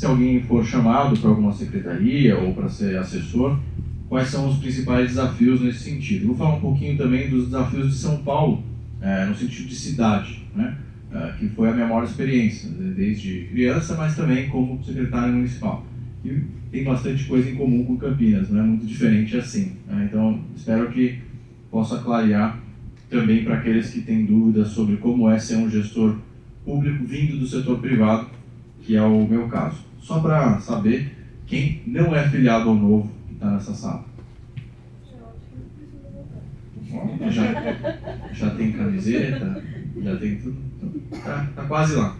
se alguém for chamado para alguma secretaria ou para ser assessor, quais são os principais desafios nesse sentido. Vou falar um pouquinho também dos desafios de São Paulo, no sentido de cidade, né? Que foi a minha maior experiência, desde criança, mas também como secretário municipal. E tem bastante coisa em comum com Campinas, não é muito diferente assim, né? Então, espero que possa clarear também para aqueles que têm dúvidas sobre como é ser um gestor público vindo do setor privado, que é o meu caso. Só para saber quem não é filiado ao Novo que está nessa sala. Já tem camiseta, já tem tudo. Tá quase lá.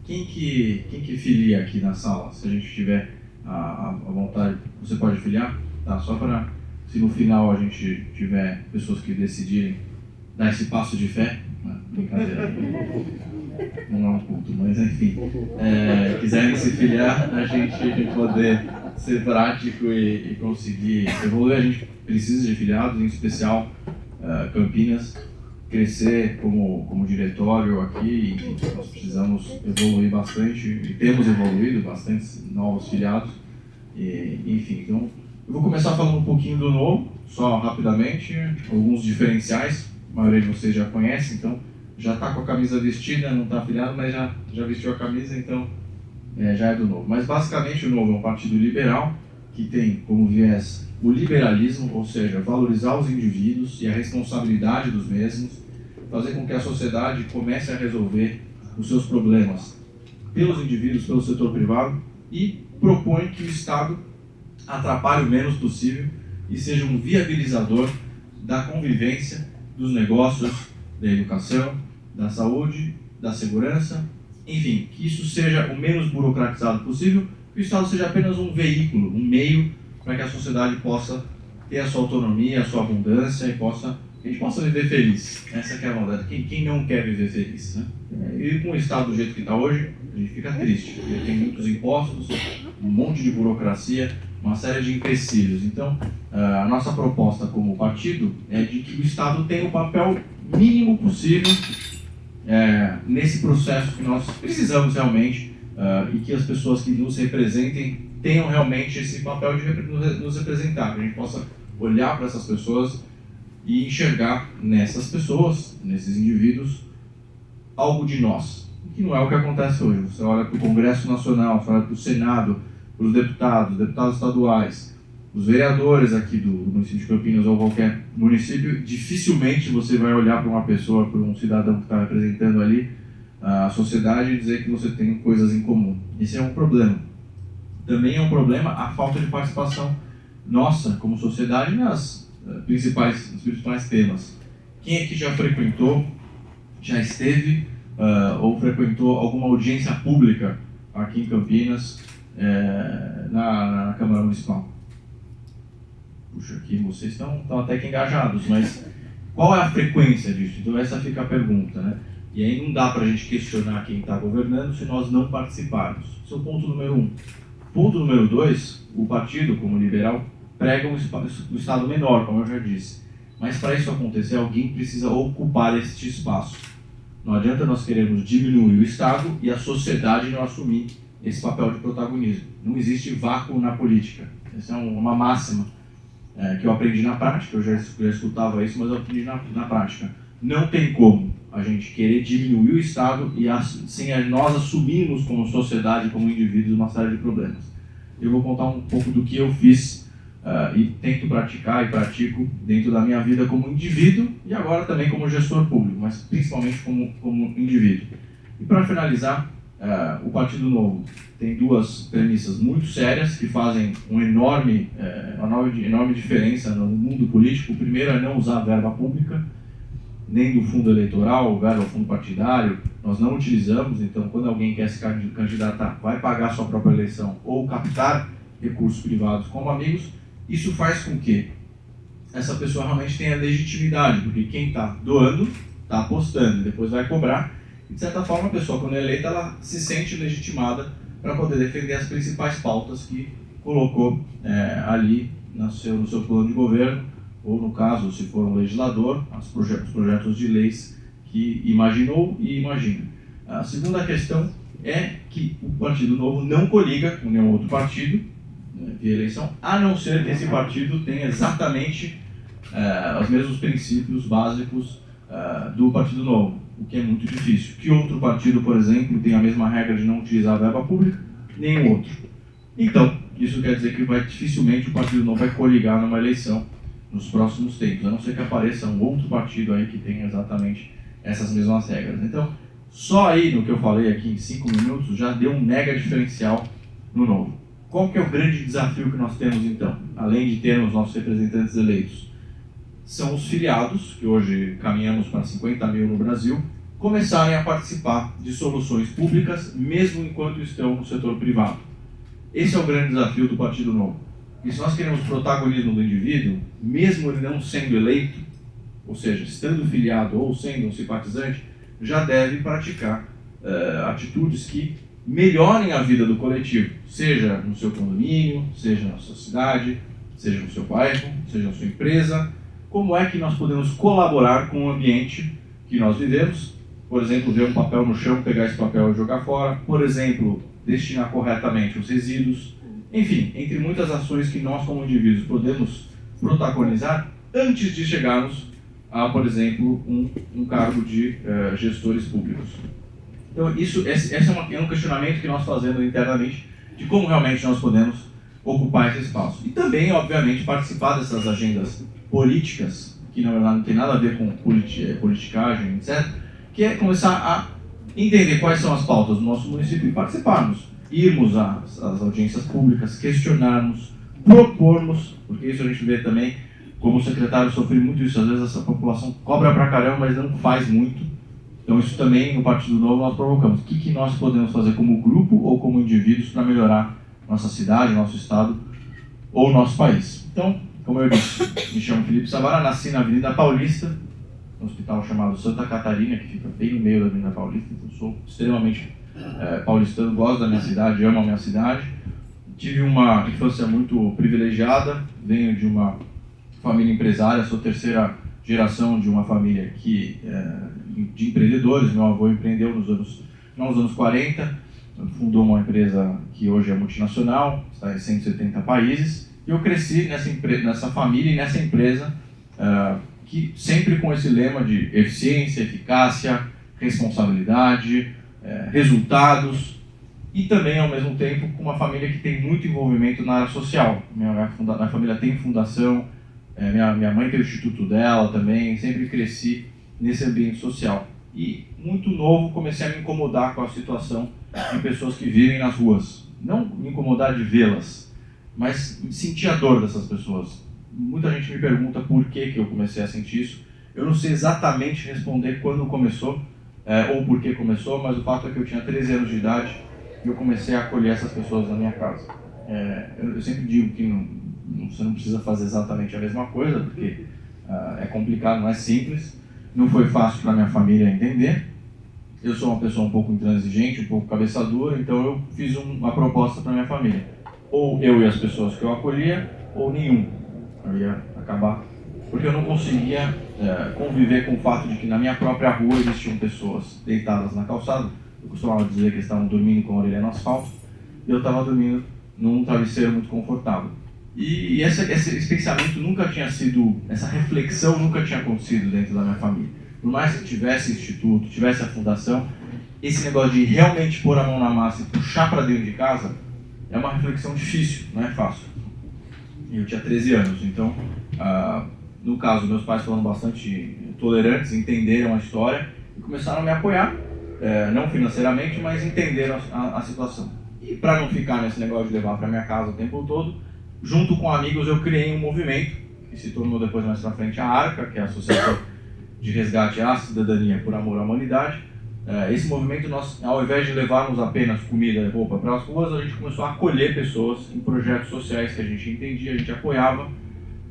Quem que filia aqui na sala? Se a gente tiver a vontade, você pode filiar? Tá, só para, se no final a gente tiver pessoas que decidirem dar esse passo de fé, brincadeira, não é um culto, mas enfim, quiserem se filiar, a gente poder ser prático e conseguir evoluir. A gente precisa de filiados, em especial Campinas, crescer como diretório aqui, e nós precisamos evoluir bastante, e temos evoluído bastante novos filiados, enfim, então eu vou começar falando um pouquinho do Novo, só rapidamente, alguns diferenciais, a maioria de vocês já conhece, então já está com a camisa vestida, não está afiliado, mas já vestiu a camisa, então já é do Novo. Mas basicamente o Novo é um partido liberal que tem como viés o liberalismo, ou seja, valorizar os indivíduos e a responsabilidade dos mesmos, fazer com que a sociedade comece a resolver os seus problemas pelos indivíduos, pelo setor privado, e propõe que o Estado atrapalhe o menos possível e seja um viabilizador da convivência, dos negócios, da educação, da saúde, da segurança, enfim, que isso seja o menos burocratizado possível, que o Estado seja apenas um veículo, um meio para que a sociedade possa ter a sua autonomia, a sua abundância e a gente possa viver feliz. Essa que é a verdade. Quem não quer viver feliz, né? E com o Estado do jeito que está hoje, a gente fica triste, porque tem muitos impostos, um monte de burocracia, uma série de empecilhos. Então, a nossa proposta como partido é de que o Estado tenha o papel mínimo possível nesse processo que nós precisamos realmente, e que as pessoas que nos representem tenham realmente esse papel de nos representar, que a gente possa olhar para essas pessoas e enxergar nessas pessoas, nesses indivíduos, algo de nós, que não é o que acontece hoje. Você olha para o Congresso Nacional, você olha para o Senado, para os deputados estaduais, os vereadores aqui do município de Campinas ou qualquer município, dificilmente você vai olhar para uma pessoa, para um cidadão que está representando ali a sociedade e dizer que você tem coisas em comum. Esse é um problema. Também é um problema a falta de participação nossa, como sociedade, nos principais temas. Quem aqui já frequentou, já esteve ou frequentou alguma audiência pública aqui em Campinas, na Câmara Municipal? Puxa, aqui vocês estão até que engajados, mas qual é a frequência disso? Então essa fica a pergunta, né? E aí não dá para a gente questionar quem está governando se nós não participarmos. Esse é o ponto número 1. Ponto número 2, o partido, como liberal, prega um Estado menor, como eu já disse. Mas para isso acontecer, alguém precisa ocupar este espaço. Não adianta nós querermos diminuir o Estado e a sociedade não assumir esse papel de protagonismo. Não existe vácuo na política. Essa é uma máxima que eu aprendi na prática, eu já escutava isso, mas eu aprendi na prática. Não tem como a gente querer diminuir o Estado sem nós assumirmos como sociedade, como indivíduos, uma série de problemas. Eu vou contar um pouco do que eu fiz e tento praticar e pratico dentro da minha vida como indivíduo e agora também como gestor público, mas principalmente como indivíduo. E para finalizar, o Partido Novo tem duas premissas muito sérias que fazem uma enorme diferença no mundo político. O primeiro é não usar verba pública, nem do fundo eleitoral, verba fundo partidário, nós não utilizamos. Então, quando alguém quer se candidatar, vai pagar sua própria eleição ou captar recursos privados como amigos. Isso faz com que essa pessoa realmente tenha legitimidade, porque quem está doando, está apostando, depois vai cobrar. E, de certa forma, a pessoa, quando é eleita, ela se sente legitimada para poder defender as principais pautas que colocou ali no seu plano de governo, ou, no caso, se for um legislador, os projetos de leis que imaginou e imagina. A segunda questão é que o Partido Novo não coliga com nenhum outro partido, né, via eleição, a não ser que esse partido tenha exatamente os mesmos princípios básicos do Partido Novo, o que é muito difícil. Que outro partido, por exemplo, tem a mesma regra de não utilizar a verba pública? Nenhum outro. Então, isso quer dizer que dificilmente o Partido Novo vai coligar numa eleição nos próximos tempos, a não ser que apareça um outro partido aí que tenha exatamente essas mesmas regras. Então, só aí no que eu falei aqui em 5 minutos já deu um mega diferencial no Novo. Qual que é o grande desafio que nós temos então, além de termos nossos representantes eleitos? São os filiados, que hoje caminhamos para 50 mil no Brasil, começarem a participar de soluções públicas, mesmo enquanto estão no setor privado. Esse é o grande desafio do Partido Novo. E se nós queremos protagonismo do indivíduo, mesmo ele não sendo eleito, ou seja, estando filiado ou sendo um simpatizante, já deve praticar atitudes que melhorem a vida do coletivo, seja no seu condomínio, seja na sua cidade, seja no seu bairro, seja na sua empresa. Como é que nós podemos colaborar com o ambiente que nós vivemos? Por exemplo, ver um papel no chão, pegar esse papel e jogar fora. Por exemplo, destinar corretamente os resíduos. Enfim, entre muitas ações que nós como indivíduos podemos protagonizar antes de chegarmos a, por exemplo, um cargo de gestores públicos. Então, esse é um questionamento que nós fazemos internamente de como realmente nós podemos ocupar esse espaço. E também, obviamente, participar dessas agendas políticas, que na verdade não tem nada a ver com politicagem, etc., que é começar a entender quais são as pautas do nosso município e participarmos. Irmos às audiências públicas, questionarmos, propormos, porque isso a gente vê também, como secretário sofri muito isso, às vezes essa população cobra pra caramba, mas não faz muito. Então isso também no Partido Novo nós provocamos. O que nós podemos fazer como grupo ou como indivíduos para melhorar nossa cidade, nosso estado ou nosso país? Então, como eu disse, me chamo Felipe Savara, nasci na Avenida Paulista, num hospital chamado Santa Catarina, que fica bem no meio da Avenida Paulista, então sou extremamente paulistano, gosto da minha cidade, amo a minha cidade. Tive uma infância muito privilegiada, venho de uma família empresária, sou terceira geração de uma família de empreendedores. Meu avô empreendeu nos anos 40, fundou uma empresa que hoje é multinacional, está em 170 países, e eu cresci nessa família e nessa empresa, que sempre com esse lema de eficiência, eficácia, responsabilidade, resultados, e também ao mesmo tempo com uma família que tem muito envolvimento na área social. Minha família tem fundação, minha mãe tem o instituto dela também, sempre cresci nesse ambiente social. E muito novo comecei a me incomodar com a situação de pessoas que vivem nas ruas. Não me incomodar de vê-las, mas sentir a dor dessas pessoas. Muita gente me pergunta por que eu comecei a sentir isso. Eu não sei exatamente responder quando começou, ou por que começou, mas o fato é que eu tinha 13 anos de idade e eu comecei a acolher essas pessoas na minha casa. Eu sempre digo que você não precisa fazer exatamente a mesma coisa, porque é complicado, não é simples. Não foi fácil para minha família entender. Eu sou uma pessoa um pouco intransigente, um pouco cabeça dura, então eu fiz uma proposta para minha família. Ou eu e as pessoas que eu acolhia, ou nenhum. Eu ia acabar, porque eu não conseguia conviver com o fato de que na minha própria rua existiam pessoas deitadas na calçada. Eu costumava dizer que eles estavam dormindo com a orelha no asfalto, e eu estava dormindo num travesseiro muito confortável. E esse pensamento nunca tinha sido, essa reflexão nunca tinha acontecido dentro da minha família. Por mais que tivesse instituto, tivesse a fundação, esse negócio de realmente pôr a mão na massa e puxar para dentro de casa é uma reflexão difícil, não é fácil. E eu tinha 13 anos, então, no caso, meus pais foram bastante tolerantes, entenderam a história e começaram a me apoiar, não financeiramente, mas entenderam a situação. E para não ficar nesse negócio de levar para minha casa o tempo todo, junto com amigos eu criei um movimento que se tornou depois mais para frente a ARCA, que é a Associação de Resgate à Cidadania por Amor à Humanidade. Esse movimento, nós, ao invés de levarmos apenas comida e roupa para as ruas, a gente começou a acolher pessoas em projetos sociais que a gente entendia, a gente apoiava,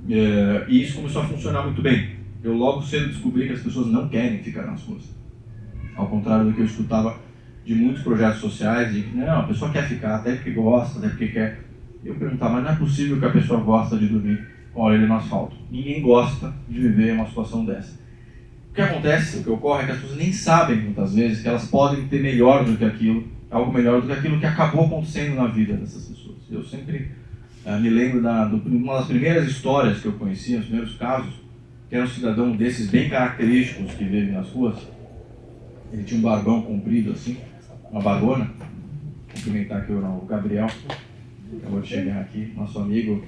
e isso começou a funcionar muito bem. Eu logo cedo descobri que as pessoas não querem ficar nas ruas, ao contrário do que eu escutava de muitos projetos sociais, de que não, a pessoa quer ficar até porque gosta, até porque quer. Eu perguntava, mas não é possível que a pessoa gosta de dormir com a orelha no asfalto. Ninguém gosta de viver uma situação dessa. O que acontece, o que ocorre é que as pessoas nem sabem muitas vezes que elas podem ter melhor do que aquilo algo melhor do que aquilo que acabou acontecendo na vida dessas pessoas. Eu sempre me lembro de uma das primeiras histórias que eu conheci, os primeiros casos, que era um cidadão desses bem característicos que vive nas ruas. Ele tinha um barbão comprido assim, uma barbona. Vou cumprimentar aqui o Gabriel, acabou de chegar aqui, nosso amigo,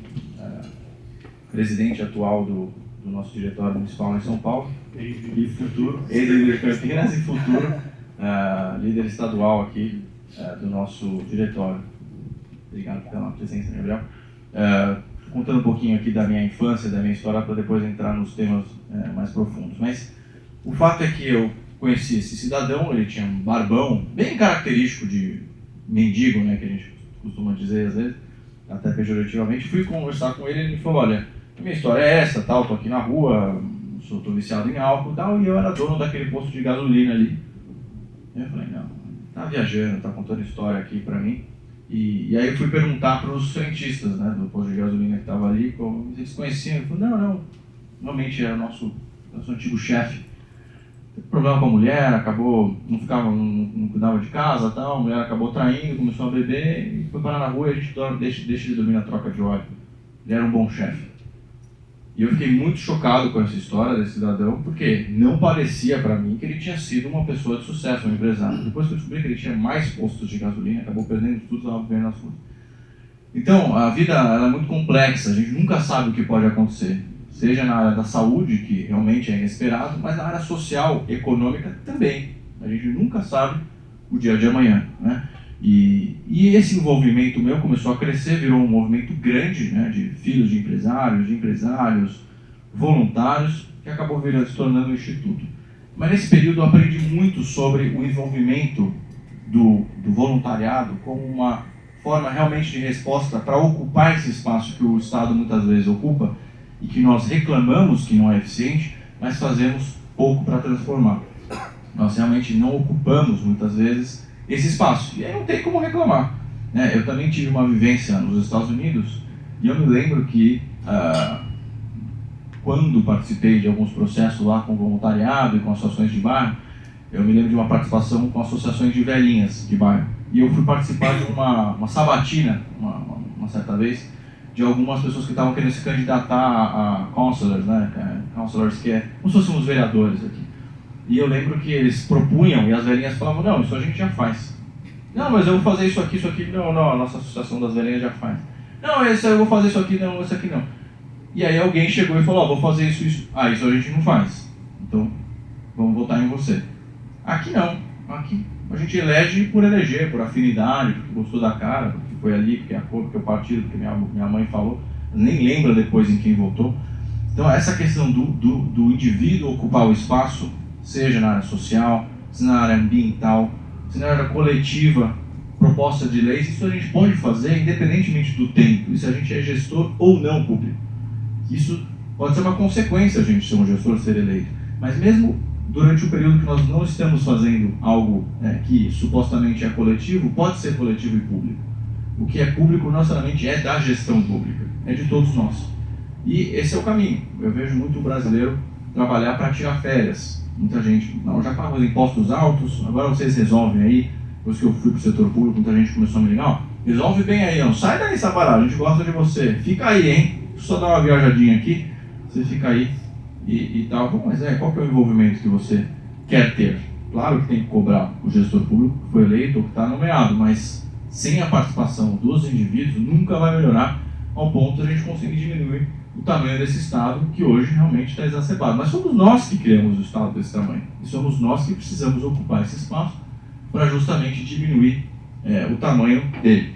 presidente atual do nosso diretório municipal em São Paulo, e futuro, ex-líder de Campinas e futuro líder estadual aqui do nosso diretório. Obrigado pela presença, Gabriel. Contando um pouquinho aqui da minha infância, da minha história, para depois entrar nos temas mais profundos. Mas o fato é que eu conheci esse cidadão, ele tinha um barbão bem característico de mendigo, né, que a gente costuma dizer às vezes, até pejorativamente. Fui conversar com ele e ele me falou: olha, a minha história é essa, tal, tô aqui na rua, tô viciado em álcool e tal, e eu era dono daquele posto de gasolina ali. Eu falei: não, tá viajando, tá contando história aqui pra mim. E aí eu fui perguntar para os frentistas, né, do posto de gasolina que estava ali, como eles conheciam. Ele falou: não, realmente era nosso antigo chefe. Teve problema com a mulher, acabou, não cuidava de casa e tal, a mulher acabou traindo, começou a beber e foi parar na rua e a gente deixa ele dormir na troca de óleo. Ele era um bom chefe. E eu fiquei muito chocado com essa história desse cidadão, porque não parecia para mim que ele tinha sido uma pessoa de sucesso, um empresário. Depois que eu descobri que ele tinha mais postos de gasolina, acabou perdendo tudo, estava vivendo nas ruas. Então, a vida ela é muito complexa, a gente nunca sabe o que pode acontecer. Seja na área da saúde, que realmente é inesperado, mas na área social, econômica também. A gente nunca sabe o dia de amanhã, né? E esse envolvimento meu começou a crescer, virou um movimento grande, né, de filhos de empresários, voluntários, que acabou se tornando um instituto. Mas nesse período eu aprendi muito sobre o envolvimento do voluntariado como uma forma realmente de resposta para ocupar esse espaço que o Estado muitas vezes ocupa e que nós reclamamos que não é eficiente, mas fazemos pouco para transformar. Nós realmente não ocupamos muitas vezes esse espaço, e aí não tem como reclamar, né? Eu também tive uma vivência nos Estados Unidos, e eu me lembro que quando participei de alguns processos lá com voluntariado e com associações de bairro, eu me lembro de uma participação com associações de velhinhas de bairro, e eu fui participar de uma sabatina, uma certa vez, de algumas pessoas que estavam querendo se candidatar a counselors, né? Counselors, que é como se fossem os vereadores aqui. E eu lembro que eles propunham e as velhinhas falavam: não, isso a gente já faz. Não, mas eu vou fazer isso aqui. Não, a nossa associação das velhinhas já faz. Não, eu vou fazer isso aqui, não, isso aqui não. E aí alguém chegou e falou: vou fazer isso. Isso a gente não faz. Então, vamos votar em você. Aqui não. Aqui a gente elege por eleger, por afinidade, porque gostou da cara, porque foi ali, porque é a cor, porque é o partido, porque minha mãe falou. Nem lembra depois em quem votou. Então, essa questão do indivíduo ocupar o espaço, seja na área social, seja na área ambiental, seja na área coletiva, proposta de leis, isso a gente pode fazer independentemente do tempo, e se a gente é gestor ou não público. Isso pode ser uma consequência a gente ser um gestor, ser eleito, mas mesmo durante o período que nós não estamos fazendo algo que supostamente é coletivo, pode ser coletivo e público. O que é público não necessariamente é da gestão pública, é de todos nós. E esse é o caminho. Eu vejo muito brasileiro trabalhar para tirar férias. Muita gente, não, já paga os impostos altos, agora vocês resolvem aí. Depois que eu fui para o setor público, muita gente começou a me ligar: ó, resolve bem aí, não sai daí, Sabará, a gente gosta de você, fica aí, hein, só dá uma viajadinha aqui, você fica aí e tal. Bom, mas qual que é o envolvimento que você quer ter? Claro que tem que cobrar o gestor público que foi eleito ou que está nomeado, mas sem a participação dos indivíduos nunca vai melhorar ao ponto de a gente conseguir diminuir o tamanho desse Estado, que hoje realmente está exacerbado. Mas somos nós que criamos o Estado desse tamanho, e somos nós que precisamos ocupar esse espaço para justamente diminuir o tamanho dele.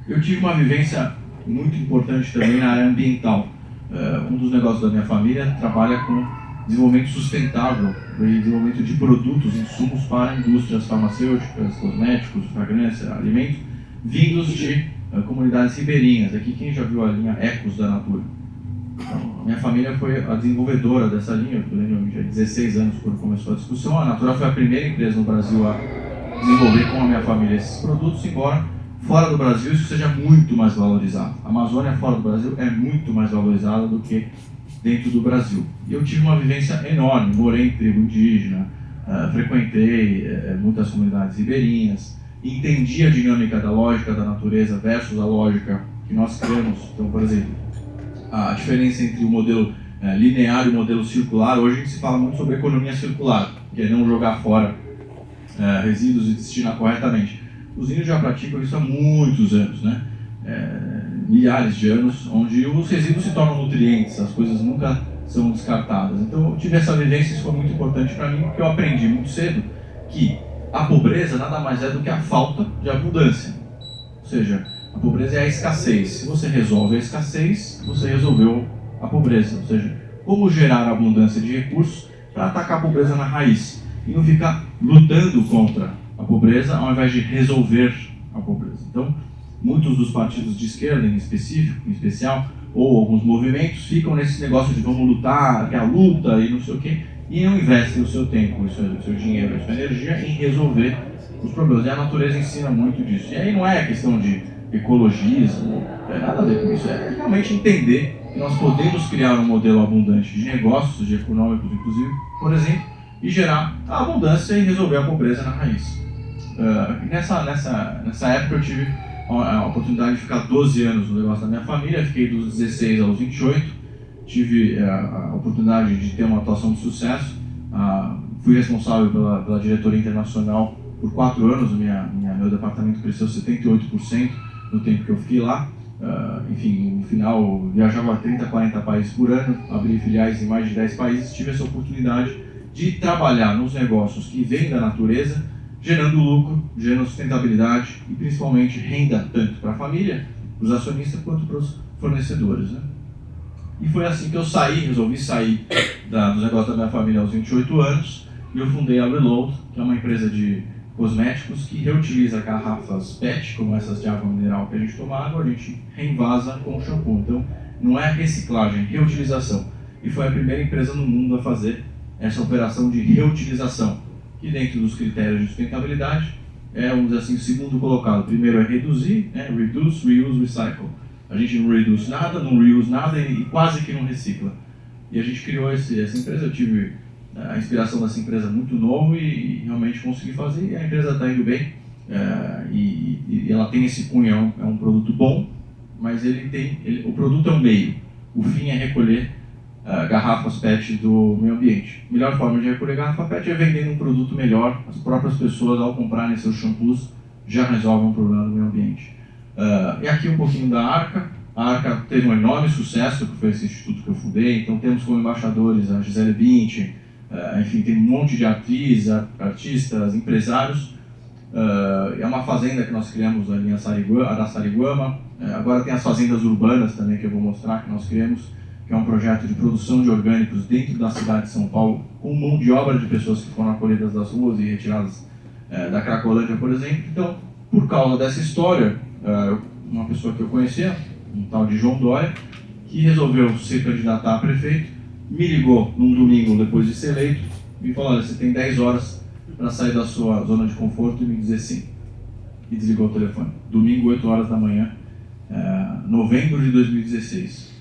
Eu tive uma vivência muito importante também na área ambiental. Um dos negócios da minha família trabalha com desenvolvimento sustentável e desenvolvimento de produtos, insumos para indústrias farmacêuticas, cosméticos, fragrância, alimentos, vindos de comunidades ribeirinhas. Aqui, quem já viu a linha Ecos da Natura? Então, a minha família foi a desenvolvedora dessa linha. Eu lembro, tinha 16 anos quando começou a discussão. A Natura foi a primeira empresa no Brasil a desenvolver com a minha família esses produtos, embora fora do Brasil isso seja muito mais valorizado. A Amazônia fora do Brasil é muito mais valorizada do que dentro do Brasil. E eu tive uma vivência enorme, morei em tribo indígena, frequentei muitas comunidades ribeirinhas, entendi a dinâmica da lógica da natureza versus a lógica que nós criamos. Então, por exemplo, a diferença entre o modelo linear e o modelo circular. Hoje a gente se fala muito sobre economia circular, que é não jogar fora resíduos e destinar corretamente. Os índios já praticam isso há muitos anos, né? Milhares de anos, onde os resíduos se tornam nutrientes, as coisas nunca são descartadas. Então eu tive essa vivência, isso foi muito importante para mim, porque eu aprendi muito cedo que a pobreza nada mais é do que a falta de abundância. Ou seja, a pobreza é a escassez. Se você resolve a escassez, você resolveu a pobreza. Ou seja, como gerar abundância de recursos para atacar a pobreza na raiz e não ficar lutando contra a pobreza ao invés de resolver a pobreza. Então, muitos dos partidos de esquerda, em especial, ou alguns movimentos, ficam nesse negócio de vamos lutar, que é a luta e não sei o quê, e não investem o seu tempo, o seu dinheiro, a sua energia em resolver os problemas. E a natureza ensina muito disso. E aí não é questão de ecologismo, não é nada a ver com isso, é realmente entender que nós podemos criar um modelo abundante de negócios, de econômicos, inclusive, por exemplo, e gerar a abundância e resolver a pobreza na raiz. Nessa época eu tive a oportunidade de ficar 12 anos no negócio da minha família, fiquei dos 16 aos 28, tive a oportunidade de ter uma atuação de sucesso, fui responsável pela diretoria internacional por 4 anos, meu departamento cresceu 78% no tempo que eu fiquei lá. Enfim, no final viajava a 30, 40 países por ano, abri filiais em mais de 10 países, tive essa oportunidade de trabalhar nos negócios que vêm da natureza, gerando lucro, gerando sustentabilidade e principalmente renda tanto para a família, para os acionistas, quanto para os fornecedores, né? E foi assim que eu resolvi sair dos negócios da minha família aos 28 anos e eu fundei a Reload, que é uma empresa de cosméticos que reutiliza garrafas PET, como essas de água mineral que a gente toma água, a gente reinvasa com shampoo. Então, não é reciclagem, é reutilização. E foi a primeira empresa no mundo a fazer essa operação de reutilização, que dentro dos critérios de sustentabilidade vamos dizer assim, o segundo colocado. O primeiro é reduzir, né? Reduce, reuse, recycle. A gente não reduz nada, não reuse nada e quase que não recicla. E a gente criou essa empresa, eu tive a inspiração dessa empresa muito novo e realmente consegui fazer, e a empresa está indo bem, e ela tem esse cunho, é um produto bom, mas o produto é um meio, o fim é recolher garrafas PET do meio ambiente. A melhor forma de recolher garrafa PET é vendendo um produto melhor, as próprias pessoas ao comprarem seus shampoos já resolvem um problema do meio ambiente. E aqui um pouquinho da Arca. A Arca teve um enorme sucesso, que foi esse instituto que eu fundei, então temos como embaixadores a Gisele Bündchen, enfim, tem um monte de atrizes, artistas, empresários. É uma fazenda que nós criamos ali em Araçariguama. Agora tem as fazendas urbanas também, que eu vou mostrar, que nós criamos, que é um projeto de produção de orgânicos dentro da cidade de São Paulo, com mão de obra de pessoas que foram acolhidas das ruas e retiradas da Cracolândia, por exemplo. Então, por causa dessa história, uma pessoa que eu conhecia, um tal de João Dória, que resolveu se candidatar a prefeito, me ligou num domingo depois de ser eleito, me falou: olha, você tem 10 horas para sair da sua zona de conforto e me dizer sim. E desligou o telefone. Domingo, 8 horas da manhã, novembro de 2016.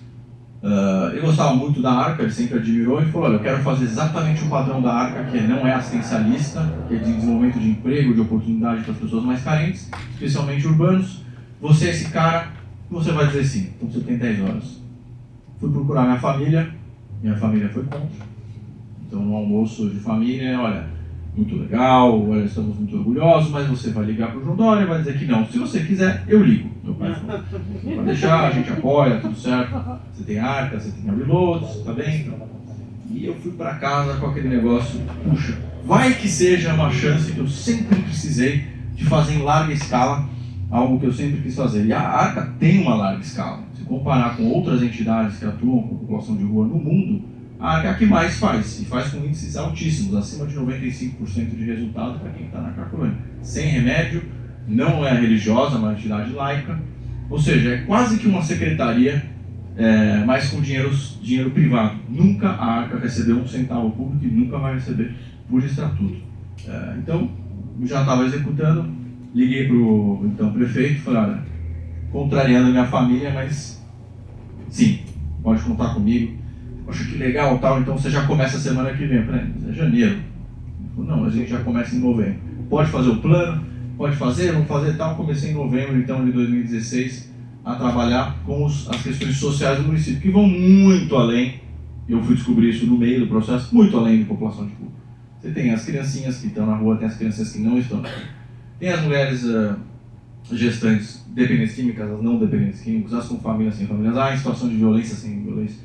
Ele gostava muito da Arca, ele sempre admirou e falou: olha, eu quero fazer exatamente o padrão da Arca, que não é assistencialista, que é de desenvolvimento de emprego, de oportunidade para as pessoas mais carentes, especialmente urbanos. Você é esse cara, você vai dizer sim. Então você tem 10 horas. Fui procurar minha família foi contra. Então no almoço de família, olha, muito legal, olha, estamos muito orgulhosos, mas você vai ligar para o João Dória e vai dizer que não. Se você quiser, eu ligo. Meu pai falou: pode deixar, a gente apoia, tudo certo. Você tem Arca, você tem a Reloads, tá bem? Então, e eu fui para casa com aquele negócio: puxa, vai que seja uma chance que eu sempre precisei de fazer em larga escala, algo que eu sempre quis fazer. E a Arca tem uma larga escala. Se comparar com outras entidades que atuam com população de rua no mundo, a Arca é a que mais faz, e faz com índices altíssimos, acima de 95% de resultado para quem está na Cracolândia. Sem remédio, não é religiosa, é uma entidade laica, ou seja, é quase que uma secretaria, mas com dinheiro privado. Nunca a Arca recebeu um centavo público e nunca vai receber por estatuto. Então, já estava executando, liguei para o então prefeito e falei: olha, contrariando a minha família, mas sim, pode contar comigo. Poxa, que legal, tal, então você já começa a semana que vem. Eu falei: é janeiro. Ele falou: não, a gente já começa em novembro. Pode fazer o plano, pode fazer, vamos fazer tal. Comecei em novembro então de 2016 a trabalhar com as questões sociais do município, que vão muito além. Eu fui descobrir isso no meio do processo, muito além de população de rua. Você tem as criancinhas que estão na rua, tem as crianças que não estão na rua. Tem as mulheres gestantes dependentes químicas, as não dependentes químicas, as com famílias sem famílias, em situação de violência sem violência.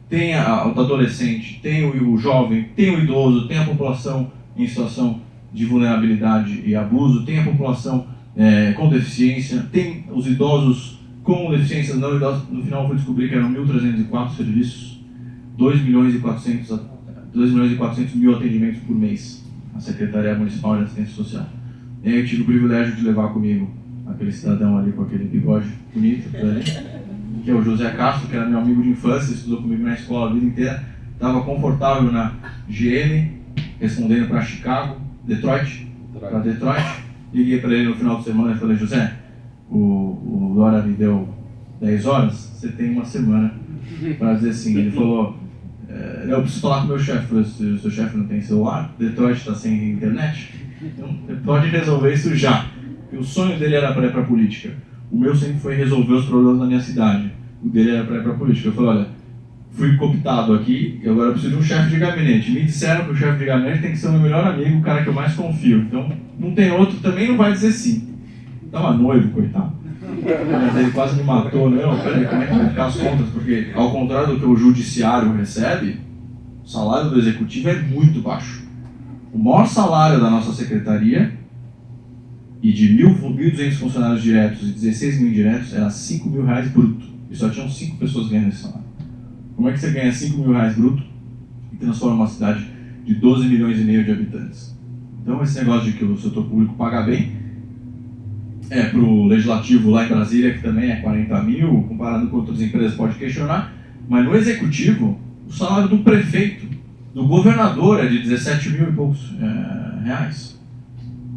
Tem o adolescente, tem o jovem, tem o idoso, tem a população em situação de vulnerabilidade e abuso, tem a população com deficiência, tem os idosos com deficiências não idosos. No final eu fui descobrir que eram 1.304 serviços, 2.400.000 atendimentos por mês, a Secretaria Municipal de Assistência Social. E aí eu tive o privilégio de levar comigo aquele cidadão ali com aquele bigode bonito, que é o José Castro, que era meu amigo de infância, estudou comigo na escola a vida inteira, estava confortável na GM, respondendo para Detroit. Liguei para ele no final de semana e falei: José, o Dora me deu 10 horas, você tem uma semana para dizer sim. Ele falou: eu preciso falar com o meu chefe. Eu falei: o seu chefe não tem celular? Detroit está sem internet? Então, você pode resolver isso já. Porque o sonho dele era para ir para a política. O meu sempre foi resolver os problemas da minha cidade. O dele era para ir para a política. Eu falei: olha, fui cooptado aqui e agora eu preciso de um chefe de gabinete. Me disseram que o chefe de gabinete tem que ser o meu melhor amigo, o cara que eu mais confio. Então, não tem outro, também não vai dizer sim. Tava noivo, coitado. Mas ele quase me matou, né? Peraí, como é que vai ficar as contas? Porque, ao contrário do que o judiciário recebe, o salário do executivo é muito baixo. O maior salário da nossa secretaria, e de 1.200 funcionários diretos e 16 mil indiretos, era R$5.000 bruto. E só tinham 5 pessoas ganhando esse salário. Como é que você ganha R$5.000 bruto e transforma uma cidade de 12 milhões e meio de habitantes? Então esse negócio de que o setor público paga bem, para o legislativo lá em Brasília, que também é 40 mil, comparado com outras empresas pode questionar, mas no executivo, o salário do prefeito, do governador é de 17 mil e poucos reais.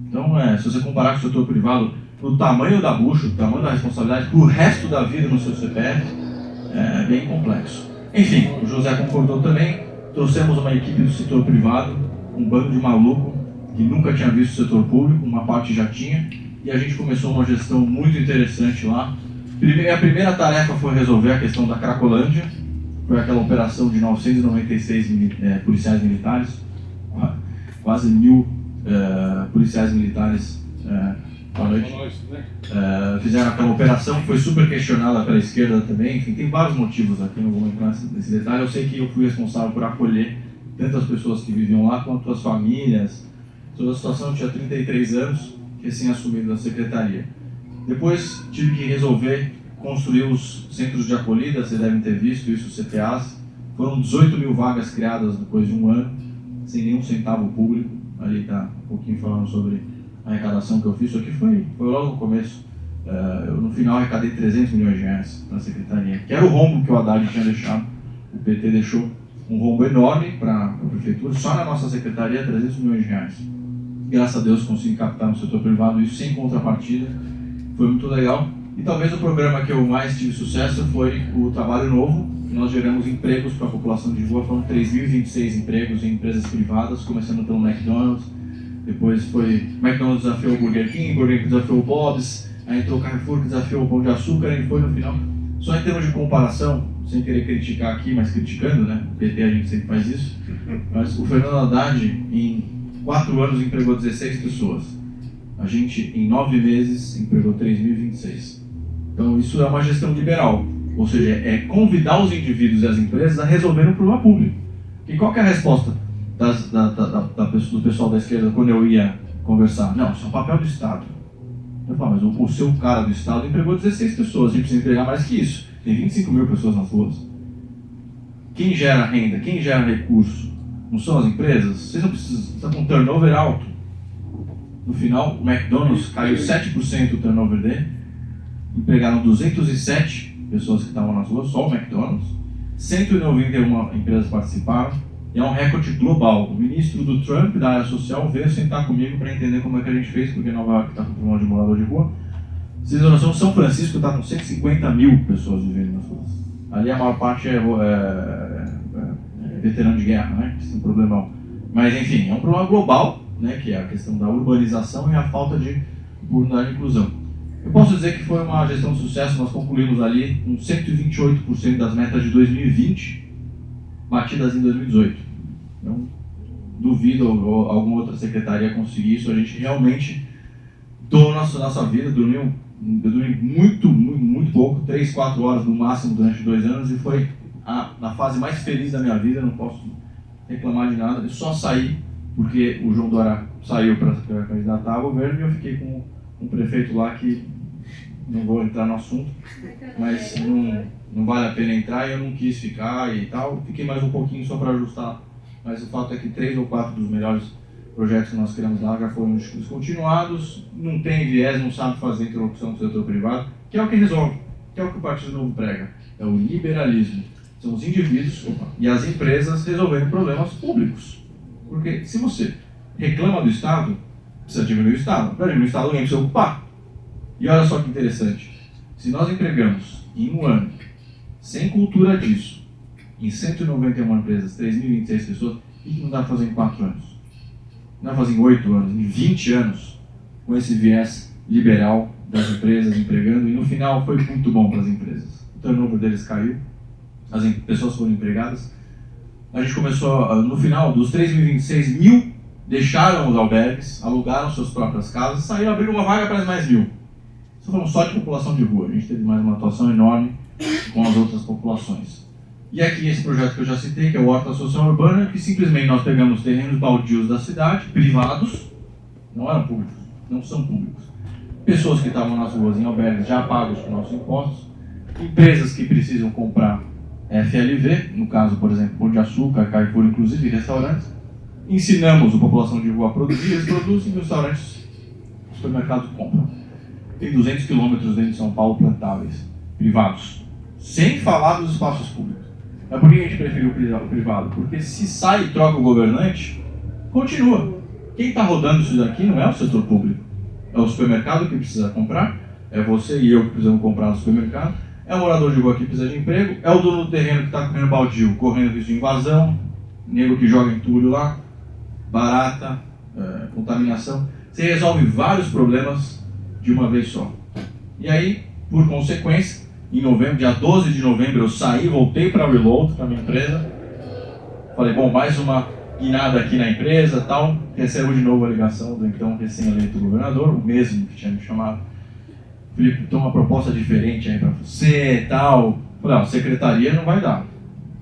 Então, se você comparar com o setor privado, o tamanho da bucha, o tamanho da responsabilidade, o resto da vida no seu CPF, é bem complexo. Enfim, o José concordou também, trouxemos uma equipe do setor privado, um bando de maluco que nunca tinha visto o setor público, uma parte já tinha, e a gente começou uma gestão muito interessante lá. A primeira tarefa foi resolver a questão da Cracolândia, foi aquela operação de 996 policiais militares, quase 1.000 policiais militares à noite. Fizeram aquela operação que foi super questionada pela esquerda também. Enfim, tem vários motivos aqui, não vou entrar nesse detalhe. Eu sei que eu fui responsável por acolher tanto as pessoas que viviam lá quanto as famílias. Toda a situação, eu tinha 33 anos, recém-assumido da secretaria. Depois tive que resolver construir os centros de acolhida, vocês devem ter visto isso, os CTAs. Foram 18 mil vagas criadas depois de um ano, sem nenhum centavo público. Ali está um pouquinho falando sobre a arrecadação que eu fiz. Isso aqui foi logo no começo. Eu, no final, arrecadei 300 milhões de reais na secretaria, que era o rombo que o Haddad tinha deixado. O PT deixou um rombo enorme para a prefeitura, só na nossa secretaria, 300 milhões de reais. Graças a Deus consegui captar no setor privado isso sem contrapartida, foi muito legal. E talvez o programa que eu mais tive sucesso foi o Trabalho Novo, que nós geramos empregos para a população de rua. Foram 3.026 empregos em empresas privadas, começando pelo McDonald's, depois foi McDonald's desafiou o Burger King desafiou o Bob's, aí entrou o Carrefour que desafiou o Pão de Açúcar, e foi no final. Só em termos de comparação, sem querer criticar aqui, mas criticando, né? O PT a gente sempre faz isso, mas o Fernando Haddad em 4 anos empregou 16 pessoas. A gente, em 9 meses, empregou 3.026. Então, isso é uma gestão liberal. Ou seja, é convidar os indivíduos e as empresas a resolver um problema público. E qual que é a resposta do pessoal da esquerda quando eu ia conversar? Não, isso é um papel do Estado. Eu falo: mas o seu cara do Estado empregou 16 pessoas. A gente precisa empregar mais que isso. Tem 25 mil pessoas nas ruas. Quem gera renda? Quem gera recurso? Não são as empresas? Vocês não precisam estar com um turnover alto. No final, o McDonald's caiu 7% o turnover dele. Empregaram 207 pessoas que estavam nas ruas, só o McDonald's. 191 empresas participaram. E é um recorde global. O ministro do Trump, da área social, veio sentar comigo para entender como é que a gente fez, porque Nova York está com problema de morador de rua. Vocês têm noção, São Francisco está com 150 mil pessoas vivendo nas ruas. Ali a maior parte é veterano de guerra, né? Esse é um problemão. Mas enfim, é um problema global, né? Que é a questão da urbanização e a falta de oportunidade de inclusão. Eu posso dizer que foi uma gestão de sucesso, nós concluímos ali com 128% das metas de 2020 batidas em 2018. Então, duvido alguma outra secretaria conseguir isso. A gente realmente doou nossa vida, eu dormi muito pouco, 3, 4 horas no máximo durante 2 anos, e foi na fase mais feliz da minha vida. Não posso reclamar de nada. Eu só saí porque o João Dória saiu para candidatar ao governo e eu fiquei com um prefeito lá que não vou entrar no assunto, mas não vale a pena entrar, e eu não quis ficar e tal. Fiquei mais um pouquinho só para ajustar, mas o fato é que 3 ou 4 dos melhores projetos que nós criamos lá já foram descontinuados. Não tem viés, não sabe fazer interlocução com o setor privado, que é o que resolve, que é o que o Partido Novo prega, é o liberalismo. São os indivíduos e as empresas resolverem problemas públicos. Porque se você reclama do Estado, precisa diminuir o Estado. Para diminuir o Estado, alguém precisa ocupar. E olha só que interessante, se nós empregamos em um ano, sem cultura disso, em 191 empresas, 3.026 pessoas, o que não dá para fazer em 4 anos? Não dá para fazer em 8 anos, em 20 anos, com esse viés liberal das empresas empregando, e no final foi muito bom para as empresas. O turnover deles caiu, as pessoas foram empregadas. A gente começou, no final, dos 3.026, 1.000 deixaram os albergues, alugaram suas próprias casas, saíram, abriram uma vaga para mais 1.000. Isso foi só de população de rua. A gente teve mais uma atuação enorme com as outras populações. E aqui esse projeto que eu já citei, que é o Horta Social Urbana, que simplesmente nós pegamos terrenos baldios da cidade, privados, não eram públicos, não são públicos. Pessoas que estavam nas ruas em albergues já pagos com nossos impostos, empresas que precisam comprar FLV, no caso, por exemplo, Pão de Açúcar, Carrefour, inclusive restaurantes. Ensinamos a população de rua a produzir, eles produzem, e os restaurantes, os supermercados compram. Tem 200 quilômetros dentro de São Paulo plantáveis, privados, sem falar dos espaços públicos. Mas por que a gente prefere o privado? Porque se sai e troca o governante, continua. Quem está rodando isso daqui não é o setor público. É o supermercado que precisa comprar, é você e eu que precisamos comprar no supermercado, é o morador de rua que precisa de emprego, é o dono do terreno que está comendo baldio, correndo risco de invasão, nego que joga entulho lá, barata, contaminação. Você resolve vários problemas de uma vez só. E aí, por consequência, em novembro, dia 12 de novembro, eu saí, voltei para a Reload, para a minha empresa. Falei, bom, mais uma guinada aqui na empresa e tal. Recebo de novo a ligação do então recém-eleito governador, o mesmo que tinha me chamado. Felipe, tem uma proposta diferente aí para você e tal. Falei, não, secretaria não vai dar.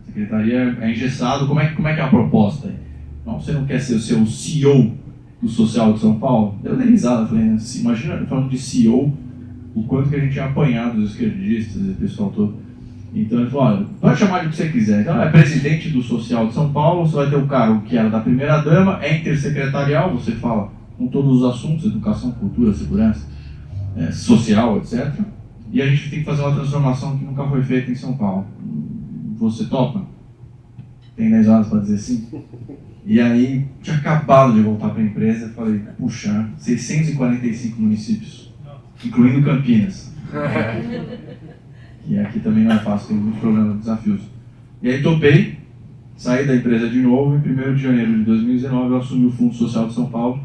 Secretaria é engessado, como é que é a proposta aí? Não, você não quer ser o seu CEO do Social de São Paulo? Deu uma risada, falei, imagina, falando de CEO, o quanto que a gente tinha apanhado dos esquerdistas e o pessoal todo. Então ele falou, olha, pode chamar de o que você quiser. Então é presidente do Social de São Paulo, você vai ter o cargo que era da primeira dama, é intersecretarial, você fala com todos os assuntos, educação, cultura, segurança, social, etc. E a gente tem que fazer uma transformação que nunca foi feita em São Paulo. Você topa? Tem 10 horas para dizer sim? E aí, tinha acabado de voltar para a empresa e falei, puxa, 645 municípios, incluindo Campinas. E aqui também não é fácil, tem muitos problemas, desafios. E aí topei, saí da empresa de novo, e em 1º de janeiro de 2019 eu assumi o Fundo Social de São Paulo.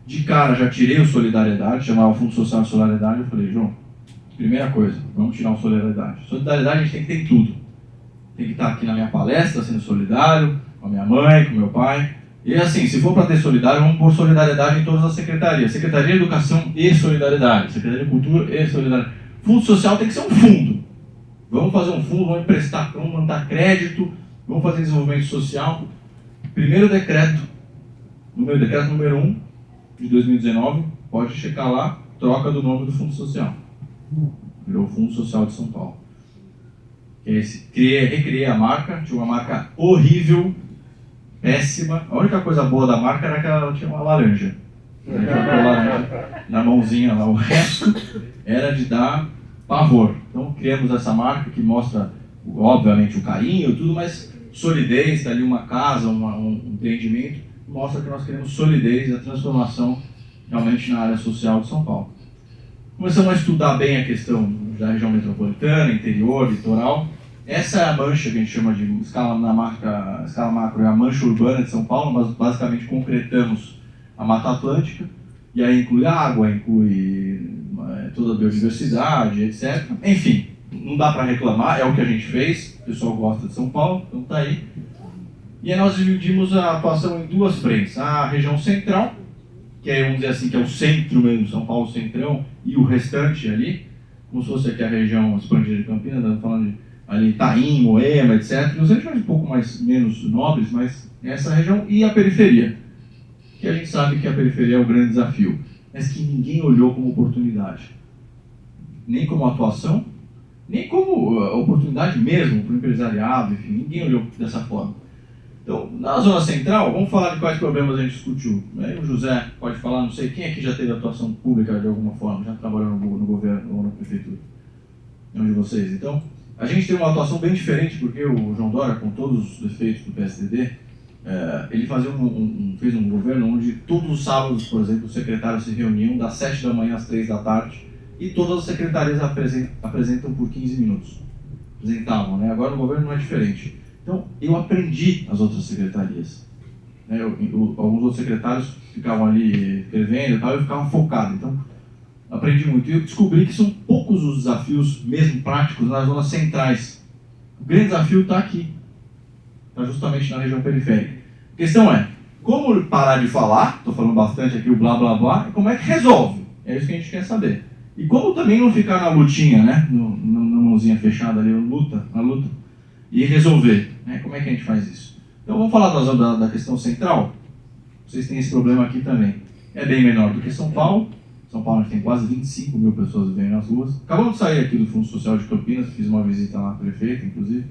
De cara já tirei o Solidariedade, chamava Fundo Social de Solidariedade. Eu falei, João, primeira coisa, vamos tirar o Solidariedade. Solidariedade a gente tem que ter em tudo. Tem que estar aqui na minha palestra sendo solidário, com a minha mãe, com o meu pai. E assim, se for para ter solidário, vamos pôr solidariedade em todas as secretarias. Secretaria de Educação e Solidariedade, Secretaria de Cultura e Solidariedade. Fundo Social tem que ser um fundo. Vamos fazer um fundo, vamos emprestar, vamos mandar crédito, vamos fazer desenvolvimento social. Primeiro decreto número 1 de 2019, pode checar lá, troca do nome do Fundo Social. Virou Fundo Social de São Paulo. Recriei a marca, tinha uma marca horrível, péssima. A única coisa boa da marca era que ela tinha uma laranja. Tinha uma laranja na mãozinha lá. O resto era de dar pavor. Então criamos essa marca que mostra, obviamente, o carinho e tudo, mas solidez, tá ali uma casa, um empreendimento, mostra que nós queremos solidez e a transformação realmente na área social de São Paulo. Começamos a estudar bem a questão da região metropolitana, interior, litoral. Essa é a mancha que a gente chama de escala macro, é a mancha urbana de São Paulo. Nós basicamente concretamos a Mata Atlântica, e aí inclui água, inclui toda a biodiversidade, etc. Enfim, não dá para reclamar, é o que a gente fez, o pessoal gosta de São Paulo, então tá aí. E aí nós dividimos a atuação em duas frentes, a região central, que é, vamos dizer assim, que é o centro mesmo, São Paulo centrão, e o restante ali, como se fosse aqui a região expandida de Campinas, estamos falando de ali Itaim, Moema, etc. Os regiões um pouco menos nobres, mas essa região, e a periferia, que a gente sabe que a periferia é o grande desafio, mas que ninguém olhou como oportunidade, nem como atuação, nem como oportunidade mesmo para o empresariado, enfim, ninguém olhou dessa forma. Então, na zona central, vamos falar de quais problemas a gente discutiu. Aí o José pode falar, não sei, quem aqui já teve atuação pública de alguma forma, já trabalhou no governo ou na prefeitura? Nenhum de vocês. Então, a gente tem uma atuação bem diferente, porque o João Dória, com todos os defeitos do PSDB, ele fez um governo onde todos os sábados, por exemplo, os secretários se reuniam das 7 da manhã às 3 da tarde e todas as secretarias apresentam por 15 minutos. Apresentavam, né? Agora no governo não é diferente. Então, eu aprendi as outras secretarias. Alguns outros secretários ficavam ali escrevendo e tal, eu ficava focado. Então, aprendi muito. E eu descobri que são poucos os desafios, mesmo práticos, nas zonas centrais. O grande desafio está aqui. Está justamente na região periférica. A questão é, como parar de falar, estou falando bastante aqui o blá blá blá, e como é que resolve? É isso que a gente quer saber. E como também não ficar na lutinha, né? Na mãozinha fechada ali, na luta, e resolver, né? Como é que a gente faz isso? Então vamos falar da questão central. Vocês têm esse problema aqui também. É bem menor do que São Paulo. São Paulo a gente tem quase 25 mil pessoas vivendo nas ruas. Acabamos de sair aqui do Fundo Social de Campinas, fiz uma visita lá à prefeita, inclusive,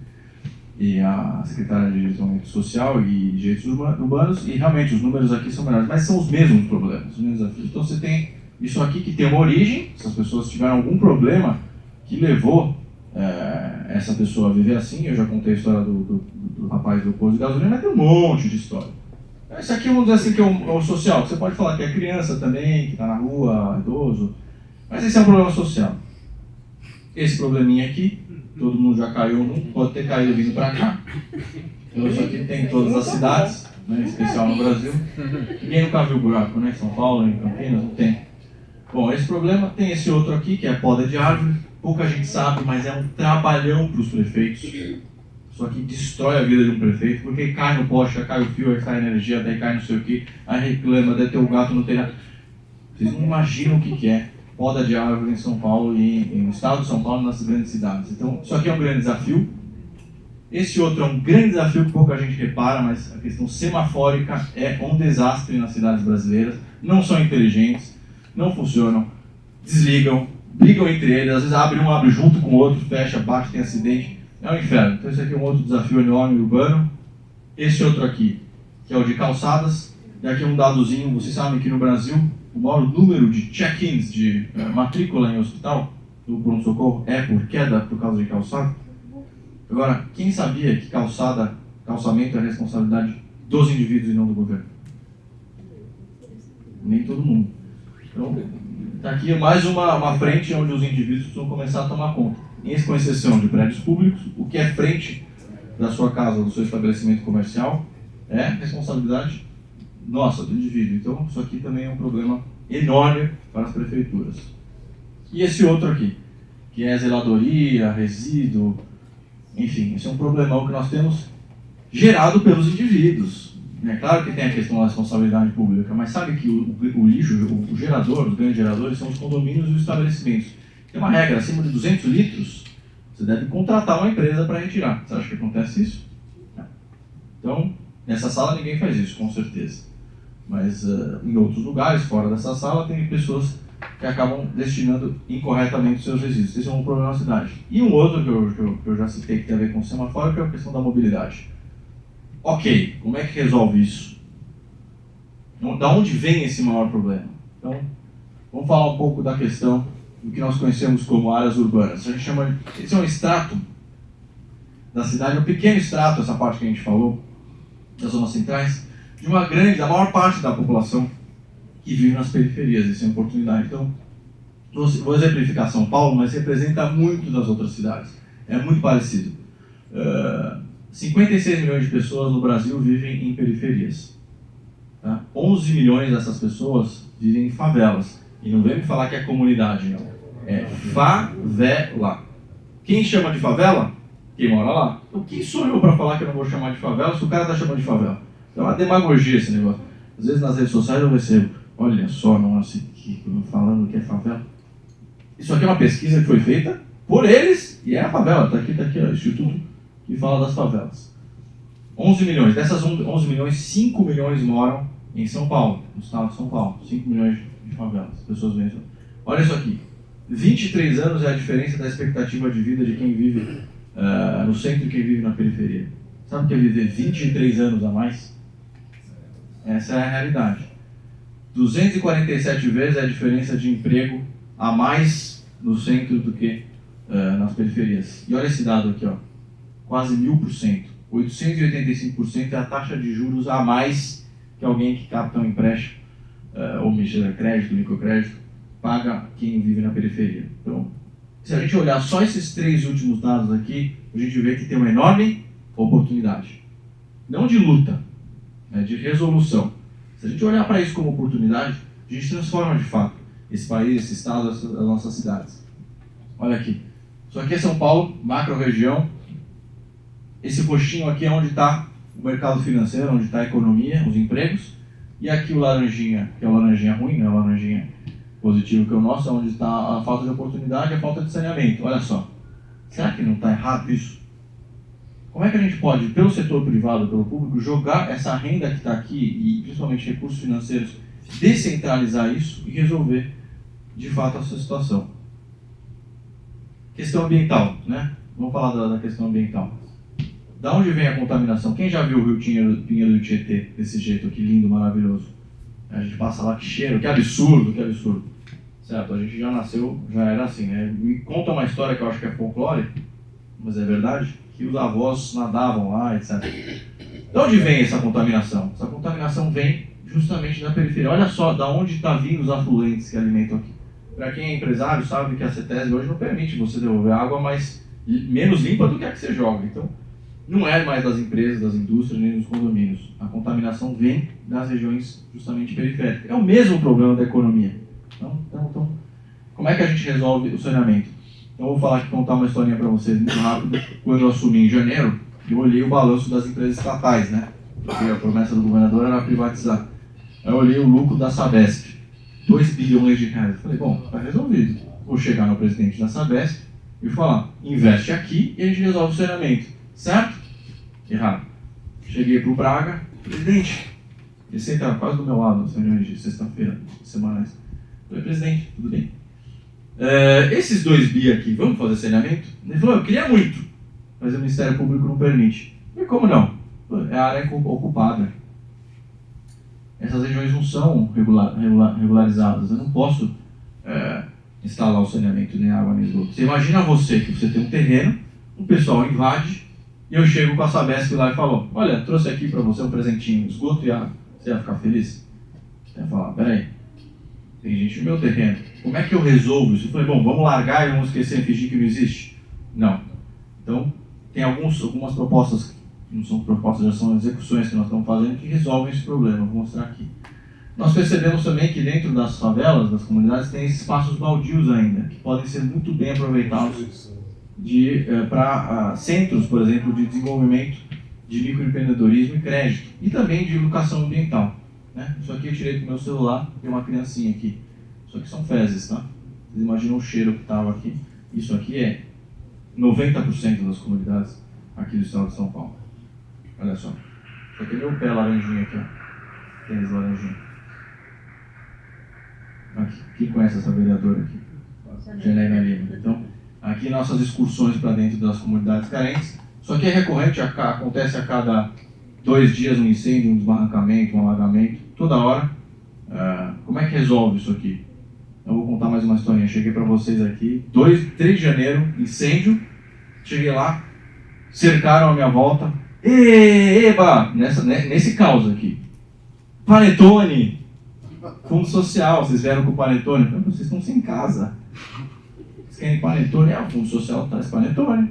e a secretária de Desenvolvimento Social e Direitos Urbanos, e realmente os números aqui são menores, mas são os mesmos problemas, os mesmos desafios. Então você tem isso aqui que tem uma origem, se as pessoas tiveram algum problema que levou essa pessoa a viver assim. Eu já contei a história do rapaz do posto de gasolina, mas tem um monte de história. Esse aqui, vamos dizer assim, que é o social, que você pode falar que é criança também, que está na rua, idoso, mas esse é um problema social. Esse probleminha aqui, todo mundo já caiu num, pode ter caído vindo para cá. Então isso aqui tem em todas as cidades, né, em especial no Brasil. Ninguém nunca viu buraco, né? São Paulo, em Campinas, não tem. Bom, esse problema tem esse outro aqui, que é a poda de árvore. Pouca gente sabe, mas é um trabalhão para os prefeitos. Isso aqui destrói a vida de um prefeito, porque cai no poste, cai o fio, aí cai a energia, daí cai não sei o que, aí reclama, daí tem o gato no telhado. Vocês não imaginam o que é poda de árvore em São Paulo e no estado de São Paulo e nas grandes cidades. Então, isso aqui é um grande desafio. Esse outro é um grande desafio que pouca gente repara, mas a questão semafórica é um desastre nas cidades brasileiras. Não são inteligentes, não funcionam, desligam, brigam entre eles, às vezes um abre junto com o outro, fecha, bate, tem acidente. É um inferno. Então esse aqui é um outro desafio enorme urbano. Esse outro aqui, que é o de calçadas. E aqui um dadozinho, vocês sabem que no Brasil o maior número de check-ins, de matrícula em hospital, do pronto-socorro, é por queda por causa de calçada. Agora, quem sabia que calçamento é responsabilidade dos indivíduos e não do governo? Nem todo mundo. Então, está aqui mais uma frente onde os indivíduos precisam começar a tomar conta. Com exceção de prédios públicos, o que é frente da sua casa ou do seu estabelecimento comercial é responsabilidade nossa, do indivíduo. Então, isso aqui também é um problema enorme para as prefeituras. E esse outro aqui, que é zeladoria, resíduo, enfim, esse é um problemão que nós temos gerado pelos indivíduos. É claro que tem a questão da responsabilidade pública, mas sabe que o lixo, o gerador, os grandes geradores são os condomínios e os estabelecimentos. Tem uma regra, acima de 200 litros, você deve contratar uma empresa para retirar. Você acha que acontece isso? Não. Então, nessa sala ninguém faz isso, com certeza. Mas em outros lugares, fora dessa sala, tem pessoas que acabam destinando incorretamente os seus resíduos. Esse é um problema na cidade. E um outro que eu já citei que tem a ver com o semafórico é a questão da mobilidade. Ok, como é que resolve isso? Da onde vem esse maior problema? Então, vamos falar um pouco da questão do que nós conhecemos como áreas urbanas. A gente chama esse é um extrato da cidade, um pequeno extrato, essa parte que a gente falou, das zonas centrais, da maior parte da população que vive nas periferias. Essa é uma oportunidade. Então, vou exemplificar São Paulo, mas representa muito das outras cidades. É muito parecido. 56 milhões de pessoas no Brasil vivem em periferias. Tá? 11 milhões dessas pessoas vivem em favelas. E não vem me falar que é comunidade, não. É favela. Quem chama de favela? Quem mora lá. Então quem sou eu para falar que eu não vou chamar de favela se o cara está chamando de favela? É uma demagogia esse negócio. Às vezes nas redes sociais eu recebo, olha só, nossa, falando que é favela. Isso aqui é uma pesquisa que foi feita por eles e é a favela. Está aqui, ó, o Instituto que fala das favelas. 11 milhões. Dessas 11 milhões, 5 milhões moram em São Paulo, no estado de São Paulo. 5 milhões de favelas. As pessoas veem isso. Olha isso aqui. 23 anos é a diferença da expectativa de vida de quem vive no centro e quem vive na periferia. Sabe o que é viver 23 anos a mais? Essa é a realidade. 247 vezes é a diferença de emprego a mais no centro do que nas periferias. E olha esse dado aqui, ó. Quase 1000%. 885% é a taxa de juros a mais que alguém que capta um empréstimo, ou mexer crédito, microcrédito, paga quem vive na periferia. Então, se a gente olhar só esses 3 últimos dados aqui, a gente vê que tem uma enorme oportunidade. Não de luta, de resolução. Se a gente olhar para isso como oportunidade, a gente transforma de fato esse país, esse estado, as nossas cidades. Olha aqui. Isso aqui é São Paulo, macro-região. Esse roxinho aqui é onde está o mercado financeiro, onde está a economia, os empregos. E aqui o laranjinha, que é o laranjinha ruim, não é o laranjinha positivo, que é o nosso, é onde está a falta de oportunidade e a falta de saneamento. Olha só. Será que não está errado isso? Como é que a gente pode, pelo setor privado, pelo público, jogar essa renda que está aqui, e principalmente recursos financeiros, descentralizar isso e resolver, de fato, essa situação? Questão ambiental, né? Vamos falar da questão ambiental. Da onde vem a contaminação? Quem já viu o Rio Pinheiro do Tietê desse jeito aqui, lindo, maravilhoso? A gente passa lá, que cheiro, que absurdo, que absurdo. Certo, a gente já nasceu, já era assim, né? Me conta uma história que eu acho que é folclore, mas é verdade, que os avós nadavam lá, etc. De onde vem essa contaminação? Essa contaminação vem justamente da periferia. Olha só da onde está vindo os afluentes que alimentam aqui. Para quem é empresário sabe que a CETESB hoje não permite você devolver água menos limpa do que a que você joga. Então, não é mais das empresas, das indústrias, nem dos condomínios. A contaminação vem das regiões justamente periféricas. É o mesmo problema da economia. Então, como é que a gente resolve o saneamento? Então, eu vou falar aqui, contar uma historinha para vocês muito rápido. Quando eu assumi em janeiro, eu olhei o balanço das empresas estatais, né? Porque a promessa do governador era privatizar. Aí eu olhei o lucro da Sabesp, 2 bilhões de reais. Eu falei, bom, está resolvido. Vou chegar no presidente da Sabesp e falar, investe aqui e a gente resolve o saneamento. Certo? Errado. Cheguei para o Braga, presidente, ele senta quase do meu lado, nas reuniões de sexta-feira, semanais. Falei, presidente, tudo bem? Esses 2 bi aqui, vamos fazer saneamento? Ele falou, eu queria muito, mas o Ministério Público não permite. E como não? É a área ocupada. Essas regiões não são regularizadas. Eu não posso instalar o saneamento, nem água, nem esgoto. Você imagina que você tem um terreno, o pessoal invade, e eu chego com a Sabesp lá e falo, olha, trouxe aqui para você um presentinho, esgoto e água. Você ia ficar feliz? Você ia falar, peraí, tem gente no meu terreno, como é que eu resolvo isso? Eu falei, bom, vamos largar e vamos esquecer e fingir que não existe? Não. Então, tem algumas propostas, que não são propostas, já são execuções que nós estamos fazendo, que resolvem esse problema. Vou mostrar aqui. Nós percebemos também que dentro das favelas, das comunidades, tem esses espaços baldios ainda, que podem ser muito bem aproveitados para centros, por exemplo, de desenvolvimento de microempreendedorismo e crédito, e também de educação ambiental. Né? Isso aqui eu tirei do meu celular, tem uma criancinha aqui. Isso aqui são fezes, tá? Vocês imaginam o cheiro que estava aqui. Isso aqui é 90% das comunidades aqui do estado de São Paulo. Olha só. Isso aqui é meu pé laranjinha aqui, ó. Tênis laranjinha. Aqui. Quem conhece essa vereadora aqui? Janaína Lima. Então, aqui nossas excursões para dentro das comunidades carentes. Isso aqui é recorrente, acontece a cada 2 dias um incêndio, um desbarrancamento, um alagamento, toda hora. Como é que resolve isso aqui? Eu vou contar mais uma historinha. Cheguei para vocês aqui, 3 de janeiro, incêndio. Cheguei lá, cercaram a minha volta. Eba! Nesse caos aqui. Panetone! Fundo social, vocês vieram com o panetone. Vocês estão sem casa. Vocês querem panetone? O fundo social traz panetone.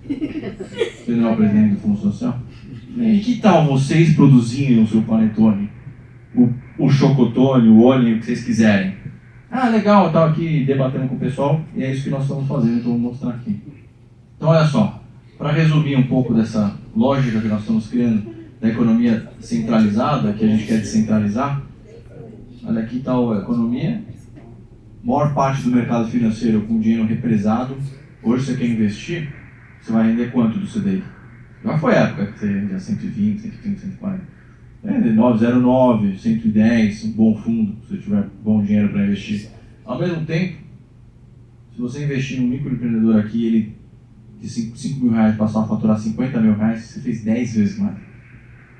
Você não é o presidente do fundo social? E que tal vocês produzirem o seu panetone? O chocotone, o ônibus, o que vocês quiserem. Ah, legal, eu estava aqui debatendo com o pessoal e é isso que nós estamos fazendo, então vou mostrar aqui. Então, olha só, para resumir um pouco dessa lógica que nós estamos criando da economia centralizada, que a gente quer descentralizar, olha aqui está a economia, maior parte do mercado financeiro com dinheiro represado. Hoje você quer investir, você vai render quanto do CDI? Já foi época que você rendia 120, 130, 140. 0,9, 110, um bom fundo, se você tiver bom dinheiro para investir. Ao mesmo tempo, se você investir em um microempreendedor aqui, ele de 5 mil reais passar a faturar 50 mil reais, você fez 10 vezes mais.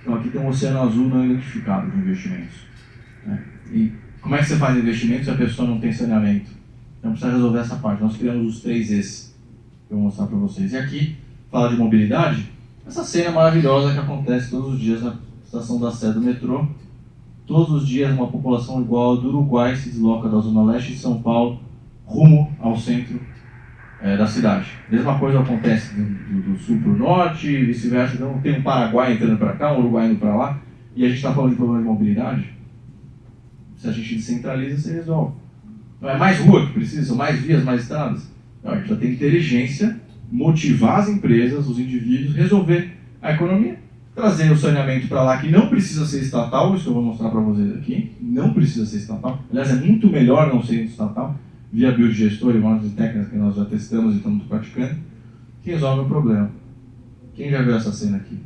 Então aqui tem um oceano azul não identificado de investimentos. E como é que você faz investimento se a pessoa não tem saneamento? Então precisa resolver essa parte. Nós criamos os 3 Es, que eu vou mostrar para vocês. E aqui, fala de mobilidade, essa cena maravilhosa que acontece todos os dias na estação da Sé do metrô. Todos os dias uma população igual a do Uruguai se desloca da zona leste de São Paulo rumo ao centro da cidade. Mesma coisa acontece do sul para o norte e vice-versa. Então tem um Paraguai entrando para cá, um Uruguai indo para lá, e a gente está falando de problema de mobilidade. Se a gente descentraliza, você resolve. Não é mais rua que precisa, são mais vias, mais estradas. Não, a gente já tem inteligência, motivar as empresas, os indivíduos, resolver a economia, trazer o saneamento para lá, que não precisa ser estatal, isso eu vou mostrar para vocês aqui, não precisa ser estatal. Aliás, é muito melhor não ser estatal, via biodigestor e modos de técnicas que nós já testamos e estamos praticando, que resolve o problema. Quem já viu essa cena aqui?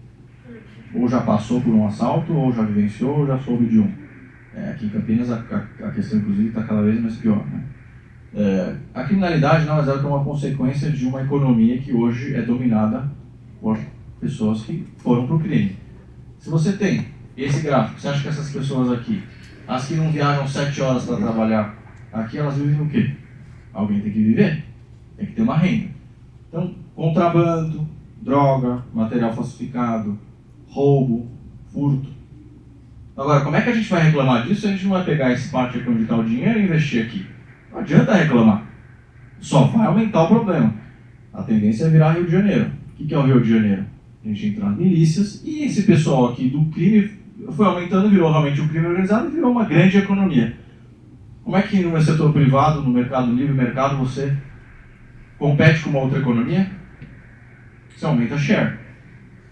Ou já passou por um assalto, ou já vivenciou, ou já soube de um. Aqui em Campinas a questão, inclusive, está cada vez mais pior. Né? A criminalidade, na verdade, é uma consequência de uma economia que hoje é dominada por pessoas que foram para o crime. Se você tem esse gráfico, você acha que essas pessoas aqui, as que não viajam 7 horas para trabalhar, aqui elas vivem o quê? Alguém tem que viver, tem que ter uma renda. Então, contrabando, droga, material falsificado, roubo, furto. Agora, como é que a gente vai reclamar disso se a gente não vai pegar esse parte aqui onde está o dinheiro e investir aqui? Não adianta reclamar. Só vai aumentar o problema. A tendência é virar Rio de Janeiro. O que é o Rio de Janeiro? A gente entra nas milícias e esse pessoal aqui do crime foi aumentando, virou realmente um crime organizado e virou uma grande economia. Como é que no setor privado, no mercado livre, mercado, você compete com uma outra economia? Você aumenta share.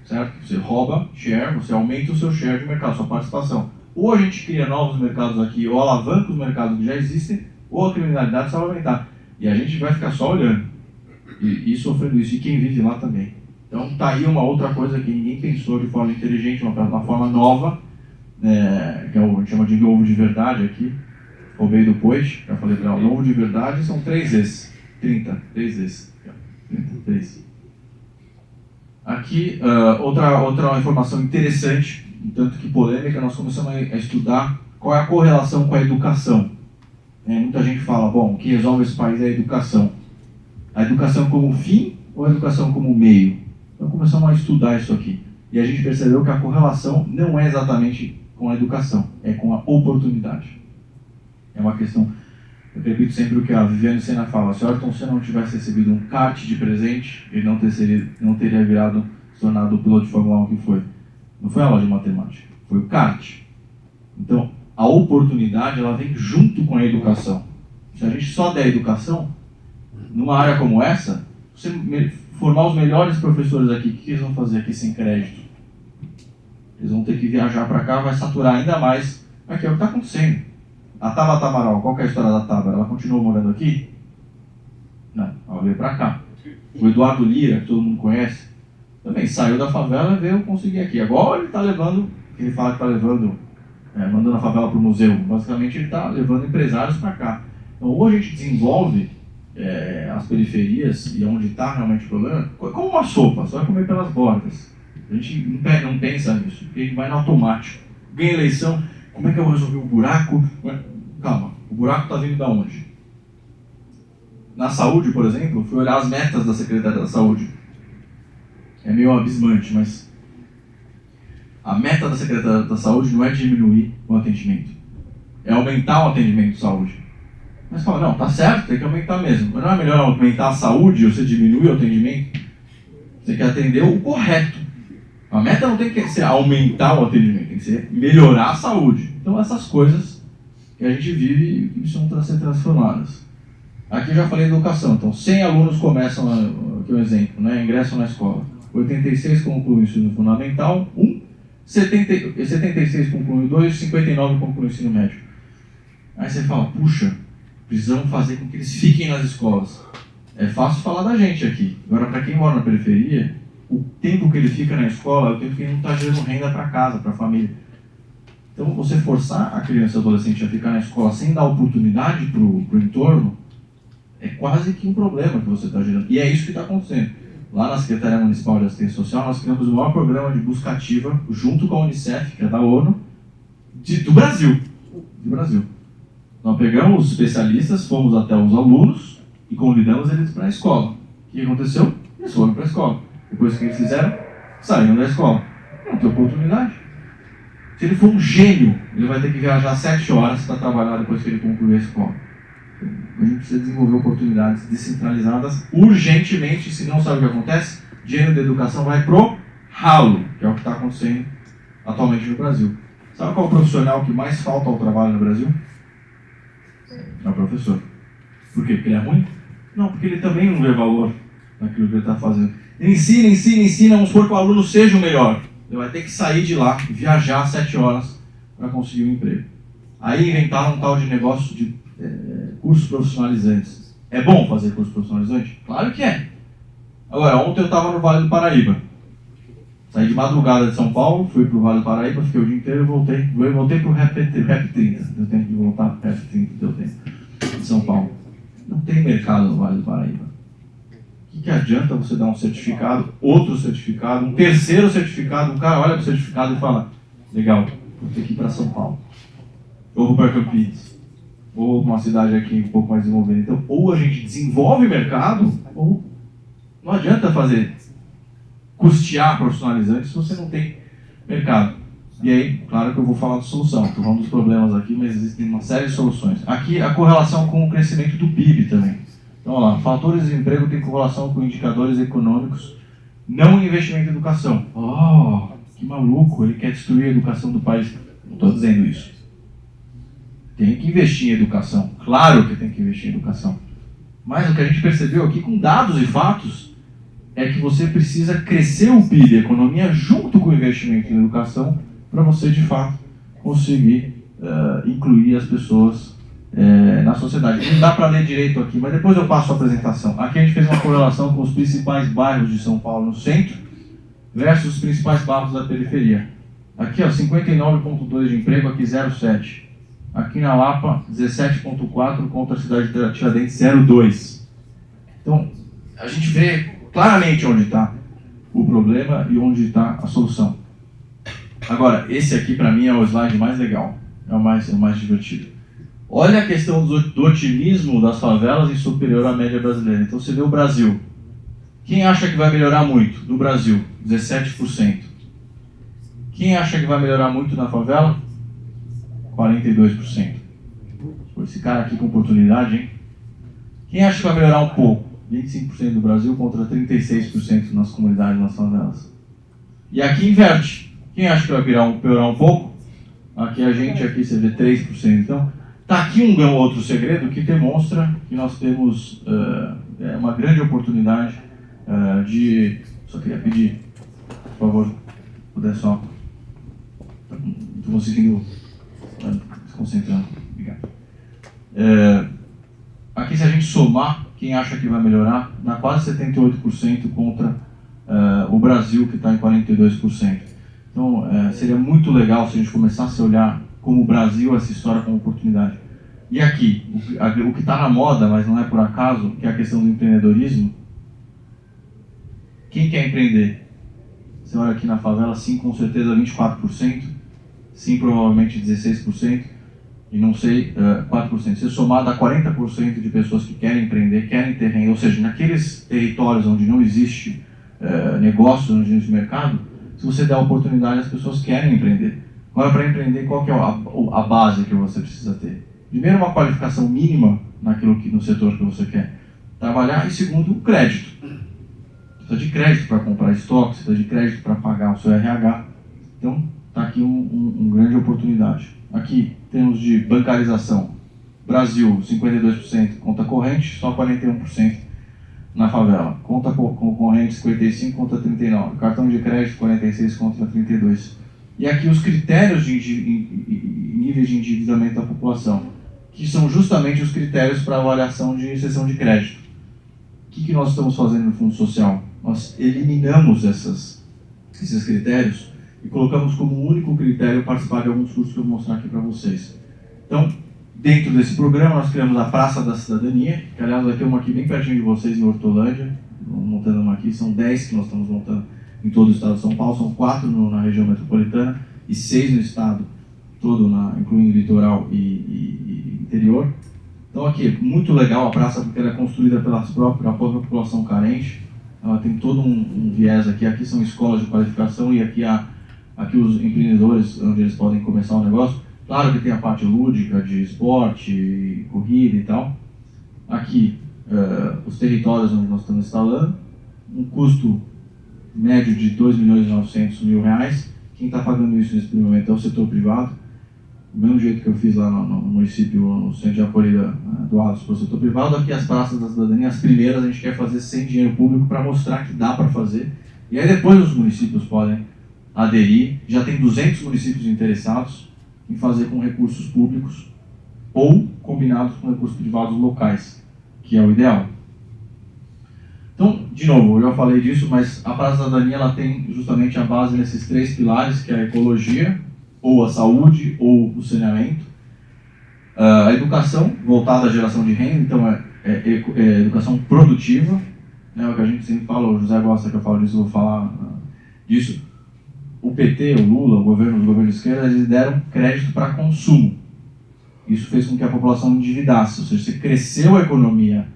Certo? Você rouba share, você aumenta o seu share de mercado, sua participação. Ou a gente cria novos mercados aqui, ou alavanca os mercados que já existem, ou a criminalidade só vai aumentar. E a gente vai ficar só olhando e sofrendo isso, e quem vive lá também. Então tá aí uma outra coisa que ninguém pensou de forma inteligente, uma forma nova, que a gente chama de novo de verdade aqui. Roubei do Poit, já falei para ela, novo de verdade são 3 Es, 3 Es, 33. Aqui, outra informação interessante, um tanto que polêmica, nós começamos a estudar qual é a correlação com a educação. Muita gente fala, bom, o que resolve esse país é a educação. A educação como fim ou a educação como meio? Então começamos a estudar isso aqui. E a gente percebeu que a correlação não é exatamente com a educação, é com a oportunidade. É uma questão, eu repito sempre o que a Viviane Senna fala, se o Ayrton Senna não tivesse recebido um kart de presente, ele não teria se tornado o piloto de Fórmula 1 que foi. Não foi a aula de matemática, foi o kart. Então, a oportunidade, ela vem junto com a educação. Se a gente só der educação, numa área como essa, você formar os melhores professores aqui, o que eles vão fazer aqui sem crédito? Eles vão ter que viajar para cá, vai saturar ainda mais. Aqui é o que está acontecendo. A Tabata Amaral, qual que é a história da Tabata? Ela continuou morando aqui? Não, ela veio para cá. O Eduardo Lira, que todo mundo conhece, também saiu da favela e veio conseguir aqui. Agora ele está levando, ele fala que está levando, mandando a favela para o museu. Basicamente ele está levando empresários para cá. Então ou a gente desenvolve as periferias e onde está realmente o problema, como uma sopa, só vai comer pelas bordas. A gente não pensa nisso, porque a gente vai no automático. Ganha eleição, como é que eu resolvi o buraco? Calma, o buraco está vindo de onde? Na saúde, por exemplo, eu fui olhar as metas da Secretaria da Saúde. É meio abismante, mas a meta da Secretaria da Saúde não é diminuir o atendimento, é aumentar o atendimento de saúde. Mas fala, não, tá certo, tem que aumentar mesmo. Mas não é melhor aumentar a saúde ou você diminuir o atendimento? Você quer atender o correto. A meta não tem que ser aumentar o atendimento, tem que ser melhorar a saúde. Então essas coisas que a gente vive e que precisam ser transformadas. Aqui eu já falei de educação, então 100 alunos começam, aqui é um exemplo, né, ingressam na escola, 86 concluem o ensino fundamental, 76 concluem o 2, 59 concluem o ensino médio. Aí você fala, puxa, precisamos fazer com que eles fiquem nas escolas. É fácil falar da gente aqui. Agora, para quem mora na periferia, o tempo que ele fica na escola é o tempo que ele não está gerando renda para casa, para a família. Então, você forçar a criança e o adolescente a ficar na escola sem dar oportunidade para o entorno, é quase que um problema que você está gerando. E é isso que está acontecendo. Lá na Secretaria Municipal de Assistência Social, nós criamos o maior programa de busca ativa, junto com a Unicef, que é da ONU, do Brasil. Do Brasil. Nós pegamos os especialistas, fomos até os alunos e convidamos eles para a escola. O que aconteceu? Eles foram para a escola. Depois que eles fizeram, saíram da escola. Não tem oportunidade. Se ele for um gênio, ele vai ter que viajar 7 horas para trabalhar depois que ele concluir a escola. A gente precisa desenvolver oportunidades descentralizadas urgentemente, senão sabe o que acontece? Dinheiro da educação vai pro ralo, que é o que está acontecendo atualmente no Brasil. Sabe qual é o profissional que mais falta ao trabalho no Brasil? É o professor. Por quê? Porque ele é ruim? Não, porque ele também não vê valor naquilo que ele está fazendo. Ele ensina, vamos supor que o aluno seja o melhor. Ele vai ter que sair de lá, viajar 7 horas para conseguir um emprego. Aí inventaram um tal de negócio de cursos profissionalizantes. É bom fazer curso profissionalizante? Claro que é. Agora, ontem eu estava no Vale do Paraíba. Saí de madrugada de São Paulo, fui para o Vale do Paraíba, fiquei o dia inteiro e voltei. Eu voltei para o Rap 30. Deu tempo de voltar para o Rap 30, deu tempo. De São Paulo. Não tem mercado no Vale do Paraíba. O que adianta você dar um certificado, outro certificado, um terceiro certificado, um cara olha para o certificado e fala, legal, vou ter que ir para São Paulo. Ou vou para Campinas. Ou uma cidade aqui um pouco mais desenvolvida. Então, ou a gente desenvolve mercado, ou não adianta custear profissionalizantes se você não tem mercado. E aí, claro que eu vou falar de solução. Estou falando dos problemas aqui, mas existem uma série de soluções. Aqui, a correlação com o crescimento do PIB também. Então, olha lá, fatores de emprego têm correlação com indicadores econômicos, não investimento em educação. Oh, que maluco, ele quer destruir a educação do país. Não estou dizendo isso. Tem que investir em educação. Claro que tem que investir em educação. Mas o que a gente percebeu aqui com dados e fatos é que você precisa crescer o PIB, a economia, junto com o investimento em educação, para você, de fato, conseguir incluir as pessoas na sociedade. Não dá para ler direito aqui, mas depois eu passo a apresentação. Aqui a gente fez uma correlação com os principais bairros de São Paulo no centro versus os principais bairros da periferia. Aqui, 59,2 de emprego, aqui 0,7. Aqui na Lapa, 17,4 contra a cidade de Tiradentes, 0,2. Então, a gente vê claramente onde está o problema e onde está a solução. Agora, esse aqui para mim é o slide mais legal, é o mais divertido. Olha a questão do otimismo das favelas em superior à média brasileira. Então você vê o Brasil. Quem acha que vai melhorar muito no Brasil? 17%. Quem acha que vai melhorar muito na favela? 42%. Esse cara aqui com oportunidade, hein? Quem acha que vai melhorar um pouco? 25% do Brasil contra 36% nas comunidades, nas favelas. E aqui inverte. Quem acha que vai piorar um pouco? Aqui a gente, aqui você vê 3%. Então, está aqui um outro segredo que demonstra que nós temos uma grande oportunidade de... Só queria pedir, por favor, se puder só... Estou conseguindo... se concentrando. Obrigado. Aqui, se a gente somar, quem acha que vai melhorar, dá quase 78% contra o Brasil, que está em 42%. Então, seria muito legal se a gente começasse a olhar como o Brasil, essa história como oportunidade. E aqui, o que está na moda, mas não é por acaso, que é a questão do empreendedorismo. Quem quer empreender? Você olha aqui na favela, sim, com certeza 24%, sim, provavelmente 16%, e não sei, 4%. Se somar, dá 40% de pessoas que querem empreender, querem ter renda, ou seja, naqueles territórios onde não existe negócio, onde não existe mercado, se você der a oportunidade, as pessoas querem empreender. Agora, para empreender, qual que é a base que você precisa ter? Primeiro, uma qualificação mínima no setor que você quer trabalhar, e segundo, o crédito. Você precisa de crédito para comprar estoque, você precisa de crédito para pagar o seu RH. Então, está aqui uma grande oportunidade. Aqui temos de bancarização. Brasil, 52% conta corrente, só 41% na favela. Conta corrente, 55% contra 39%. Cartão de crédito, 46% contra 32%. E aqui os critérios de níveis de endividamento da população, que são justamente os critérios para avaliação de cessão de crédito. O que nós estamos fazendo no Fundo Social? Nós eliminamos esses critérios e colocamos como único critério participar de alguns cursos que eu vou mostrar aqui para vocês. Então, dentro desse programa, nós criamos a Praça da Cidadania, que aliás vai ter uma aqui bem pertinho de vocês, em Hortolândia. Montando uma aqui, são 10 que nós estamos montando em todo o estado de São Paulo, são 4 na região metropolitana e 6 no estado todo, incluindo litoral e interior. Então aqui, muito legal a praça, porque ela é construída pela própria população carente. Ela tem todo um viés aqui são escolas de qualificação e aqui os empreendedores, onde eles podem começar o negócio. Claro que tem a parte lúdica de esporte, corrida e tal. Aqui, os territórios onde nós estamos instalando, um custo médio de R$2.900.000. Quem está pagando isso nesse primeiro momento é o setor privado. Do mesmo jeito que eu fiz lá no município, no centro de acolhida doados para o setor privado, aqui as praças da cidadania, as primeiras a gente quer fazer sem dinheiro público para mostrar que dá para fazer. E aí depois os municípios podem aderir. Já tem 200 municípios interessados em fazer com recursos públicos ou combinados com recursos privados locais, que é o ideal. Então, de novo, eu já falei disso, mas a Praça da Cidadania ela tem justamente a base nesses 3 pilares, que é a ecologia, ou a saúde, ou o saneamento. A educação, voltada à geração de renda, então é educação produtiva, né, o que a gente sempre fala, o José gosta que eu falo disso, eu vou falar disso. O PT, o Lula, os governos de esquerda, eles deram crédito para consumo. Isso fez com que a população endividasse, ou seja, você cresceu a economia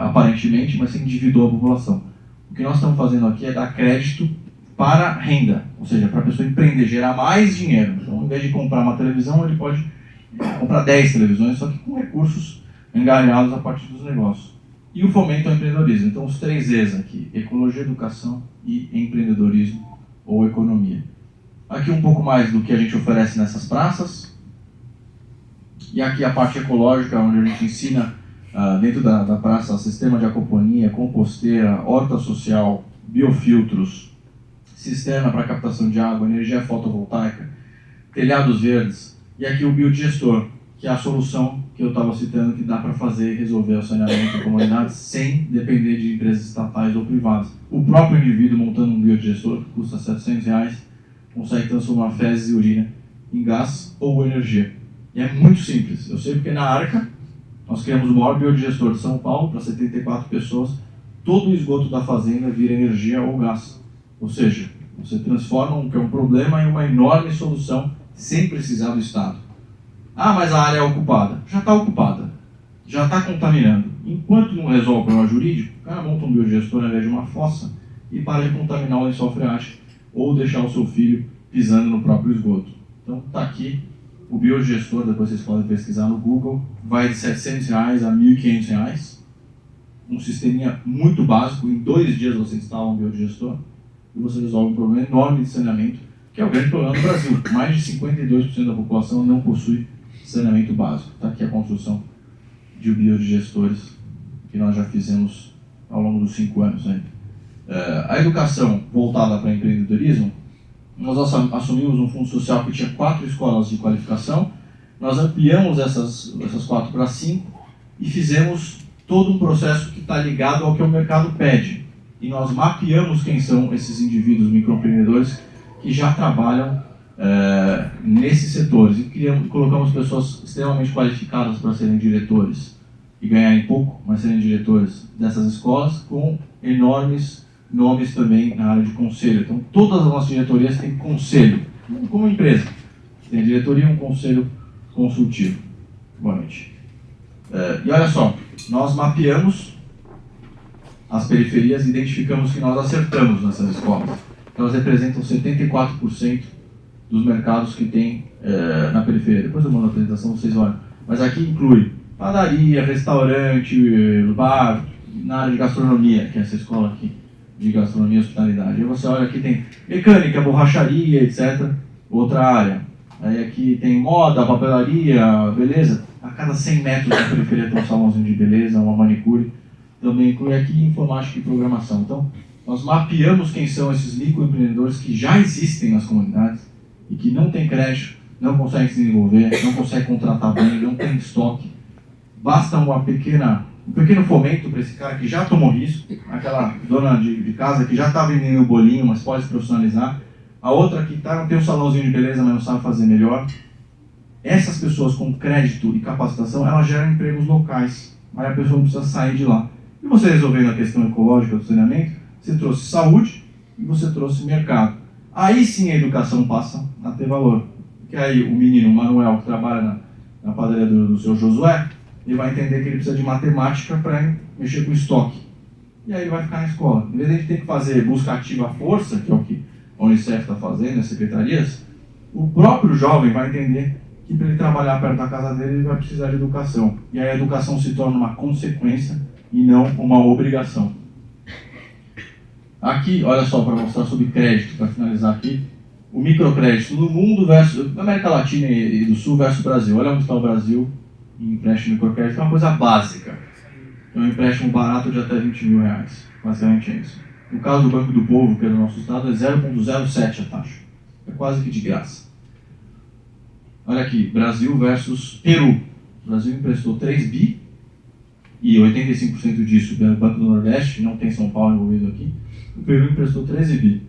aparentemente, mas você endividou a população. O que nós estamos fazendo aqui é dar crédito para renda, ou seja, para a pessoa empreender, gerar mais dinheiro. Então, ao invés de comprar uma televisão, ele pode comprar 10 televisões, só que com recursos engajados a partir dos negócios. E o fomento ao empreendedorismo. Então, os 3 E's aqui, ecologia, educação e empreendedorismo ou economia. Aqui um pouco mais do que a gente oferece nessas praças. E aqui a parte ecológica, onde a gente ensina dentro da praça sistema de aquaponia, composteira, horta social, biofiltros, cisterna para captação de água, energia fotovoltaica, telhados verdes. E aqui o biodigestor, que é a solução que eu estava citando, que dá para fazer e resolver o saneamento da comunidade sem depender de empresas estatais ou privadas. O próprio indivíduo montando um biodigestor, que custa R$700, consegue transformar fezes e urina em gás ou energia. E é muito simples. Eu sei porque na Arca nós criamos o maior biodigestor de São Paulo para 74 pessoas. Todo o esgoto da fazenda vira energia ou gás. Ou seja, você transforma o que é um problema em uma enorme solução sem precisar do Estado. Ah, mas a área é ocupada. Já está ocupada. Já está contaminando. Enquanto não resolve o problema jurídico, o cara monta um biodigestor ao invés de uma fossa e para de contaminar o lençol freático ou deixar o seu filho pisando no próprio esgoto. Então está aqui o biodigestor, depois vocês podem pesquisar no Google, vai de R$700 a R$1.500. Um sisteminha muito básico, em 2 dias você instala um biodigestor e você resolve um problema enorme de saneamento, que é o grande problema do Brasil. Mais de 52% da população não possui saneamento básico. Está aqui a construção de biodigestores que nós já fizemos ao longo dos 5 anos. Né? A educação voltada para empreendedorismo, nós assumimos um fundo social que tinha 4 escolas de qualificação, nós ampliamos essas 4 para 5 e fizemos todo um processo que está ligado ao que o mercado pede. E nós mapeamos quem são esses indivíduos microempreendedores que já trabalham nesses setores e colocamos pessoas extremamente qualificadas para serem diretores e ganharem pouco, mas serem diretores dessas escolas com enormes nomes também na área de conselho. Então todas as nossas diretorias têm conselho, como empresa. Tem a diretoria e um conselho consultivo. Boa noite. E olha só, nós mapeamos as periferias e identificamos que nós acertamos nessas escolas. Elas representam 74% dos mercados que tem na periferia. Depois eu mando a apresentação, vocês olham. Mas aqui inclui padaria, restaurante, bar, na área de gastronomia, que é essa escola aqui. de gastronomia e hospitalidade. Aí você olha aqui, tem mecânica, borracharia, etc. Outra área. Aí aqui tem moda, papelaria, beleza. A cada 100 metros da periferia tem um salãozinho de beleza, uma manicure. Também inclui aqui informática e programação. Então, nós mapeamos quem são esses microempreendedores que já existem nas comunidades e que não têm crédito, não conseguem se desenvolver, não conseguem contratar bem, não tem estoque. Basta um pequeno fomento para esse cara que já tomou risco, aquela dona de casa que já está vendendo o bolinho, mas pode se profissionalizar, a outra que não tem um salãozinho de beleza, mas não sabe fazer melhor. Essas pessoas com crédito e capacitação, elas geram empregos locais, aí a pessoa não precisa sair de lá. E você resolvendo a questão ecológica do saneamento, você trouxe saúde e você trouxe mercado. Aí sim a educação passa a ter valor. Porque aí o menino, o Manuel, que trabalha na padaria do seu Josué, ele vai entender que ele precisa de matemática para mexer com estoque. E aí ele vai ficar na escola. Em vez de a gente ter que fazer busca ativa à força, que é o que a Unicef está fazendo, as secretarias, o próprio jovem vai entender que para ele trabalhar perto da casa dele, ele vai precisar de educação. E aí a educação se torna uma consequência e não uma obrigação. Aqui, olha só, para mostrar sobre crédito, para finalizar aqui, o microcrédito no mundo versus na América Latina e do Sul versus Brasil. Olha onde está o Brasil em empréstimo microcrédito, é uma coisa básica. É um empréstimo barato de até 20 mil reais, basicamente é isso. No caso do Banco do Povo, que é do nosso estado, é 0,07 a taxa. É quase que de graça. Olha aqui, Brasil versus Peru. O Brasil emprestou 3 bi, e 85% disso pelo Banco do Nordeste, não tem São Paulo envolvido aqui. O Peru emprestou 13 bi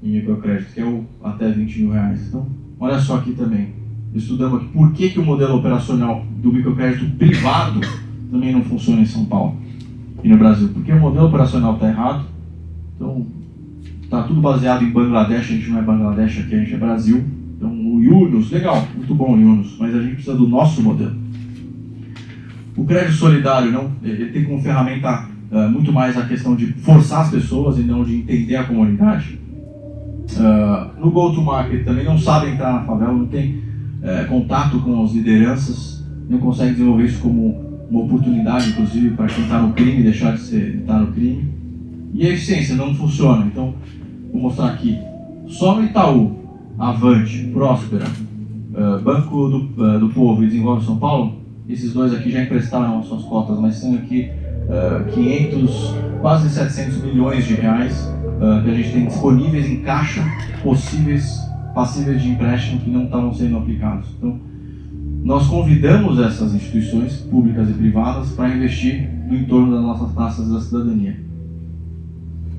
em microcrédito, que é o até 20 mil reais. Então, olha só aqui também. Estudamos aqui por que o modelo operacional do microcrédito privado também não funciona em São Paulo e no Brasil. Porque o modelo operacional está errado. Então, está tudo baseado em Bangladesh. A gente não é Bangladesh aqui, a gente é Brasil. Então, o Yunus, legal, muito bom o Yunus, mas a gente precisa do nosso modelo. O crédito solidário, não, ele tem como ferramenta muito mais a questão de forçar as pessoas e não de entender a comunidade. No go-to-market também não sabe entrar na favela, não tem contato com as lideranças, não consegue desenvolver isso como uma oportunidade, inclusive, para quem está no crime, deixar de estar no crime. E a eficiência não funciona. Então, vou mostrar aqui. Só no Itaú, Avante, Próspera, Banco do Povo e Desenvolve São Paulo, esses dois aqui já emprestaram as suas cotas, mas são aqui 500, quase 700 milhões de reais que a gente tem disponíveis em caixa, passíveis de empréstimo que não estavam sendo aplicados. Então, nós convidamos essas instituições públicas e privadas para investir no entorno das nossas taxas da cidadania.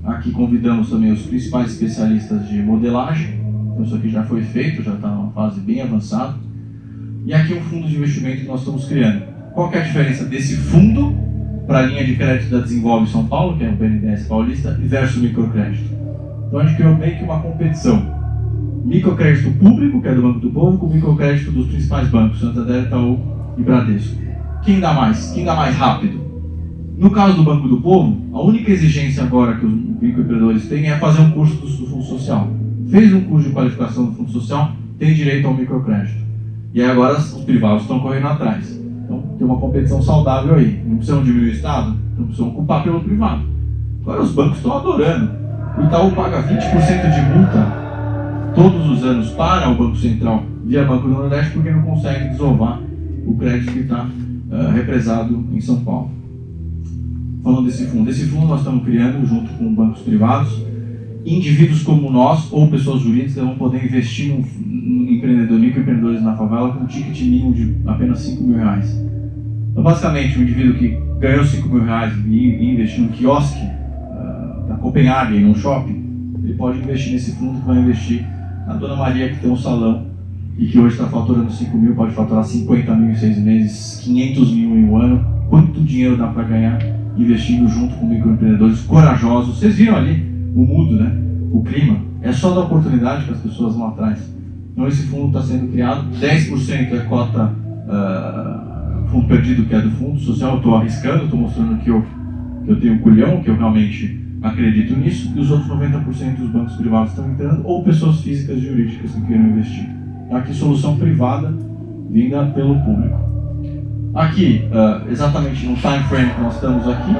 Aqui convidamos também os principais especialistas de modelagem. Então isso aqui já foi feito, já está numa fase bem avançada. E aqui um fundo de investimento que nós estamos criando. Qual que é a diferença desse fundo para a linha de crédito da Desenvolve São Paulo, que é o BNDES paulista, versus o microcrédito? Então a gente criou meio que uma competição. Microcrédito público, que é do Banco do Povo, com microcrédito dos principais bancos, Santander, Itaú e Bradesco. Quem dá mais? Quem dá mais rápido? No caso do Banco do Povo, a única exigência agora que os microempreendedores têm é fazer um curso do Fundo Social. Fez um curso de qualificação do Fundo Social, tem direito ao microcrédito. E aí agora os privados estão correndo atrás. Então tem uma competição saudável aí. Não precisam diminuir o Estado, não precisam ocupar pelo privado. Agora os bancos estão adorando. O Itaú paga 20% de multa todos os anos para o Banco Central via Banco do Nordeste porque não consegue desovar o crédito que está represado em São Paulo. Falando desse fundo nós estamos criando junto com bancos privados. Indivíduos como nós ou pessoas jurídicas vão poder investir em microempreendedores na favela com um ticket mínimo de apenas 5 mil reais. Então, basicamente, um indivíduo que ganhou 5 mil reais e investiu num quiosque da Copenhague, num shopping, ele pode investir nesse fundo que vai investir na Dona Maria, que tem um salão e que hoje está faturando 5 mil, pode faturar 50 mil em 6 meses, 500 mil em um ano. Quanto dinheiro dá para ganhar investindo junto com microempreendedores corajosos? Vocês viram ali o mudo, né? O clima. É só dar oportunidade que as pessoas vão atrás. Então esse fundo está sendo criado, 10% é cota fundo perdido, que é do Fundo Social. Eu estou arriscando, estou mostrando que eu tenho culhão, que eu realmente acredito nisso, e os outros 90% dos bancos privados estão entrando, ou pessoas físicas e jurídicas que queiram investir. Aqui, solução privada vinda pelo público. Aqui, exatamente no time frame que nós estamos aqui,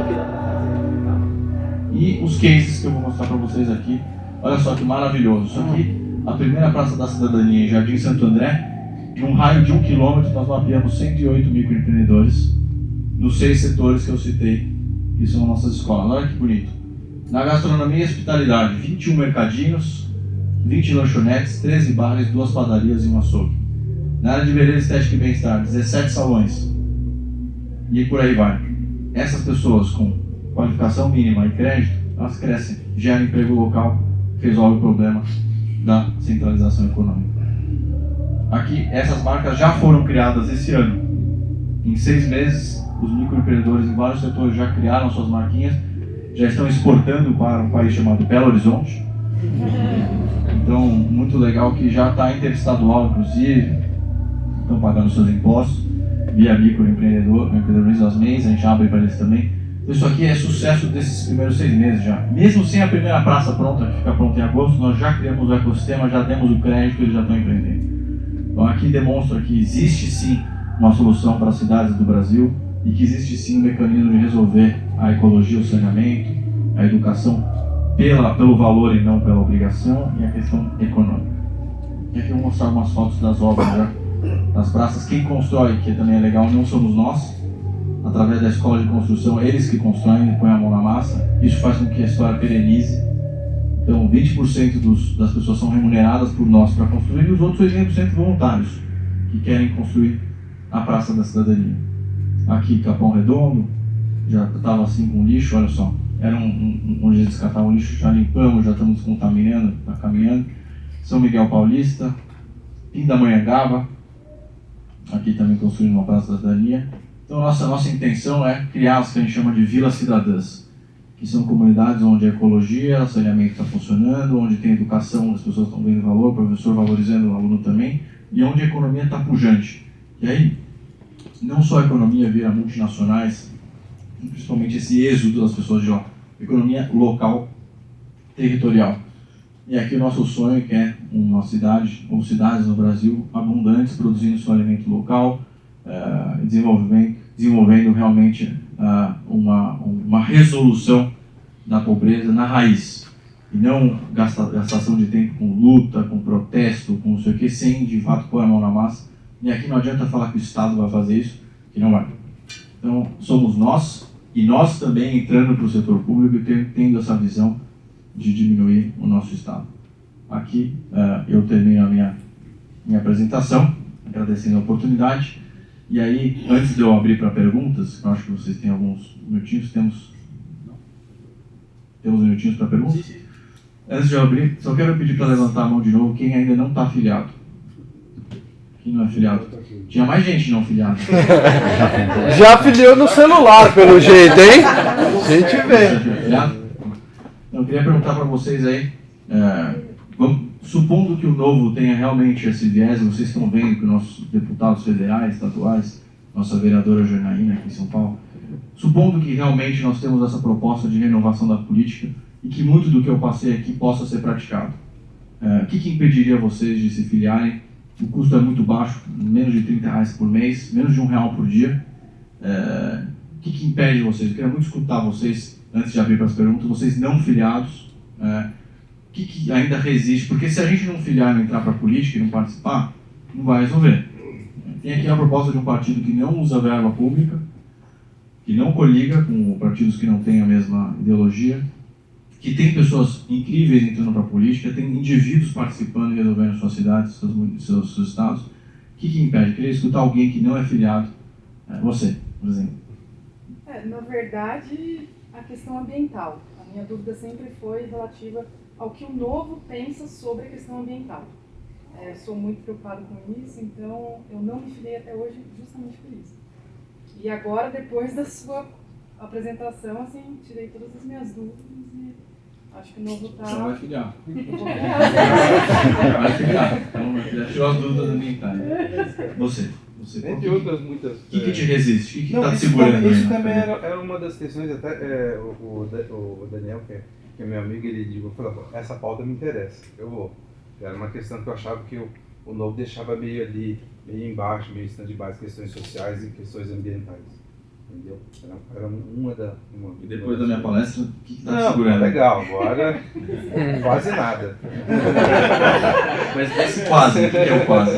E os cases que eu vou mostrar para vocês aqui, olha só que maravilhoso. Isso aqui, a primeira Praça da Cidadania em Jardim Santo André, num raio de 1 quilômetro, nós mapeamos 108 microempreendedores nos 6 setores que eu citei, que são nossas escolas. Olha que bonito. Na gastronomia e hospitalidade, 21 mercadinhos, 20 lanchonetes, 13 bares, 2 padarias e um açougue. Na área de beleza, estética e bem-estar, 17 salões. E por aí vai. Essas pessoas com qualificação mínima e crédito, elas crescem, geram emprego local, resolve o problema da centralização econômica. Aqui, essas marcas já foram criadas esse ano. Em 6 meses, os microempreendedores em vários setores já criaram suas marquinhas, já estão exportando para um país chamado Belo Horizonte. Então, muito legal que já está interestadual, inclusive, estão pagando seus impostos via microempreendedorismo, as MEIs, a gente abre para eles também. Então, isso aqui é sucesso desses primeiros 6 meses já. Mesmo sem a primeira praça pronta, que fica pronta em agosto, nós já criamos o ecossistema, já demos o crédito, eles já estão empreendendo. Então aqui demonstra que existe sim uma solução para as cidades do Brasil e que existe sim um mecanismo de resolver a ecologia, o saneamento, a educação pelo valor e não pela obrigação e a questão econômica. E aqui eu vou mostrar algumas fotos das obras já, das praças. Quem constrói, que também é legal, não somos nós, através da escola de construção, eles que constroem e põem a mão na massa. Isso faz com que a história perenize. Então, 20% das pessoas são remuneradas por nós para construir e os outros 80% voluntários que querem construir a Praça da Cidadania. Aqui, Capão Redondo, já estava assim com lixo, olha só. Era onde eles descartavam lixo, já limpamos, já estamos descontaminando, está caminhando. São Miguel Paulista, Pindamonhangaba, aqui também construindo uma Praça da Cidadania. Então, nossa intenção é criar as que a gente chama de vilas cidadãs, que são comunidades onde a ecologia, o saneamento está funcionando, onde tem educação, as pessoas estão vendo valor, o professor valorizando o aluno também, e onde a economia está pujante. E aí, não só a economia vira multinacionais, principalmente esse êxodo das pessoas de lá, economia local, territorial. E aqui o nosso sonho que é uma cidade, ou cidades no Brasil, abundantes, produzindo seu alimento local, desenvolvendo realmente uma resolução da pobreza na raiz. E não gastação de tempo com luta, com protesto, com não sei o que, sem de fato pôr a mão na massa. E aqui não adianta falar que o Estado vai fazer isso, que não vai. Então, somos nós, e nós também entrando para o setor público e tendo essa visão de diminuir o nosso Estado. Aqui eu termino a minha apresentação, agradecendo a oportunidade. E aí, antes de eu abrir para perguntas, eu acho que vocês têm alguns minutinhos, temos minutinhos para perguntas? Sim. Antes de eu abrir, só quero pedir para levantar a mão de novo quem ainda não está afiliado. Quem não é afiliado? Tinha mais gente não afiliada. Já afiliou no celular, pelo jeito, hein? A gente vê. Então, eu queria perguntar para vocês aí, supondo que o Novo tenha realmente esse viés, vocês estão vendo que nossos deputados federais, estaduais, nossa vereadora Janaína aqui em São Paulo, supondo que realmente nós temos essa proposta de renovação da política e que muito do que eu passei aqui possa ser praticado, o que impediria vocês de se filiarem? O custo é muito baixo, menos de R$30 por mês, menos de R$1 por dia. O que impede vocês? Eu queria muito escutar vocês, antes de abrir para as perguntas, vocês não filiados, o que ainda resiste? Porque se a gente não filiar e não entrar para a política e não participar, não vai resolver. Tem aqui a proposta de um partido que não usa verba pública, que não coliga com partidos que não têm a mesma ideologia, que tem pessoas incríveis entrando para a política, tem indivíduos participando e resolvendo suas cidades, seus estados. O que impede? Eu queria escutar alguém que não é filiado. Você, por exemplo. Na verdade, a questão ambiental. A minha dúvida sempre foi relativa ao que o Novo pensa sobre a questão ambiental. Sou muito preocupado com isso, então eu não me filiei até hoje justamente por isso. E agora, depois da sua apresentação, assim, tirei todas as minhas dúvidas e acho que o Novo está... Então vai filiar. Vai filiar. Então, já tirou as dúvidas ambientais. Você. Entre outras muitas... O que te resiste? O que está te segurando? Isso também era uma das questões, até o Daniel, que é meu amigo, ele falou, essa pauta me interessa, eu vou. Era uma questão que eu achava que o Novo deixava meio ali, meio embaixo, meio stand-by, questões sociais e questões ambientais. Entendeu? Era uma E depois da minha palestra, o que está Não, segurando? legal, agora quase nada. Mas esse quase, o que é o quase?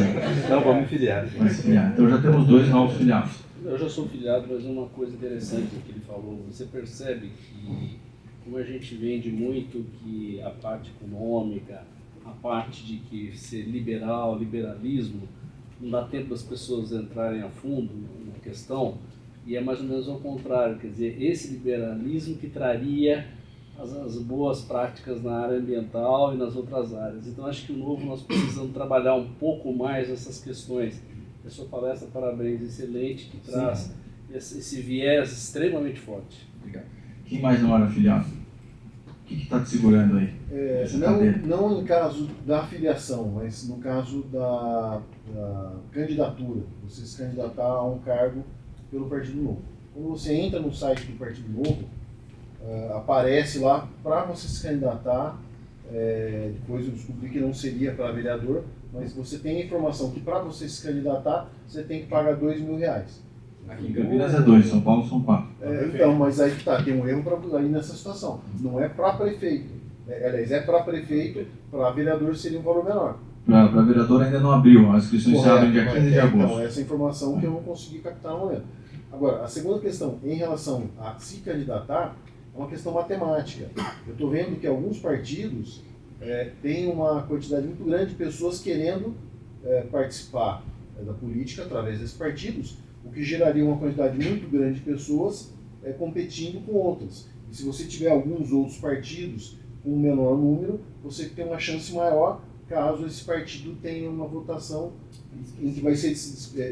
Não, vou me filiar. Vai se filiar. Então já temos 2 novos filiados. Eu já sou filiado, mas uma coisa interessante que ele falou, você percebe que como a gente vende muito que a parte econômica, a parte de que ser liberal, liberalismo, não dá tempo das pessoas entrarem a fundo na questão, e é mais ou menos ao contrário, quer dizer, esse liberalismo que traria as boas práticas na área ambiental e nas outras áreas. Então acho que o novo nós precisamos trabalhar um pouco mais essas questões. A sua palestra, parabéns, excelente, que traz esse viés extremamente forte. Obrigado. Quem mais não era filiado? O que está te segurando aí? Não em caso da filiação, mas no caso da candidatura, você se candidatar a um cargo pelo Partido Novo. Quando você entra no site do Partido Novo, aparece lá para você se candidatar, depois eu descobri que não seria para vereador, mas você tem a informação que para você se candidatar, você tem que pagar R$2.000. Aqui em Campinas é 2, São Paulo são 4. Então, mas aí que tá, tem um erro aí nessa situação. Não é para prefeito. Aliás, é para prefeito, para vereador seria um valor menor. Para vereador ainda não abriu, as inscrições se abrem dia 15 de agosto. Então, essa informação que eu não consegui captar no momento. Agora, a segunda questão, em relação a se candidatar, é uma questão matemática. Eu estou vendo que alguns partidos têm uma quantidade muito grande de pessoas querendo participar da política através desses partidos, o que geraria uma quantidade muito grande de pessoas competindo com outras. E se você tiver alguns outros partidos com um menor número, você tem uma chance maior caso esse partido tenha uma votação em que vai ser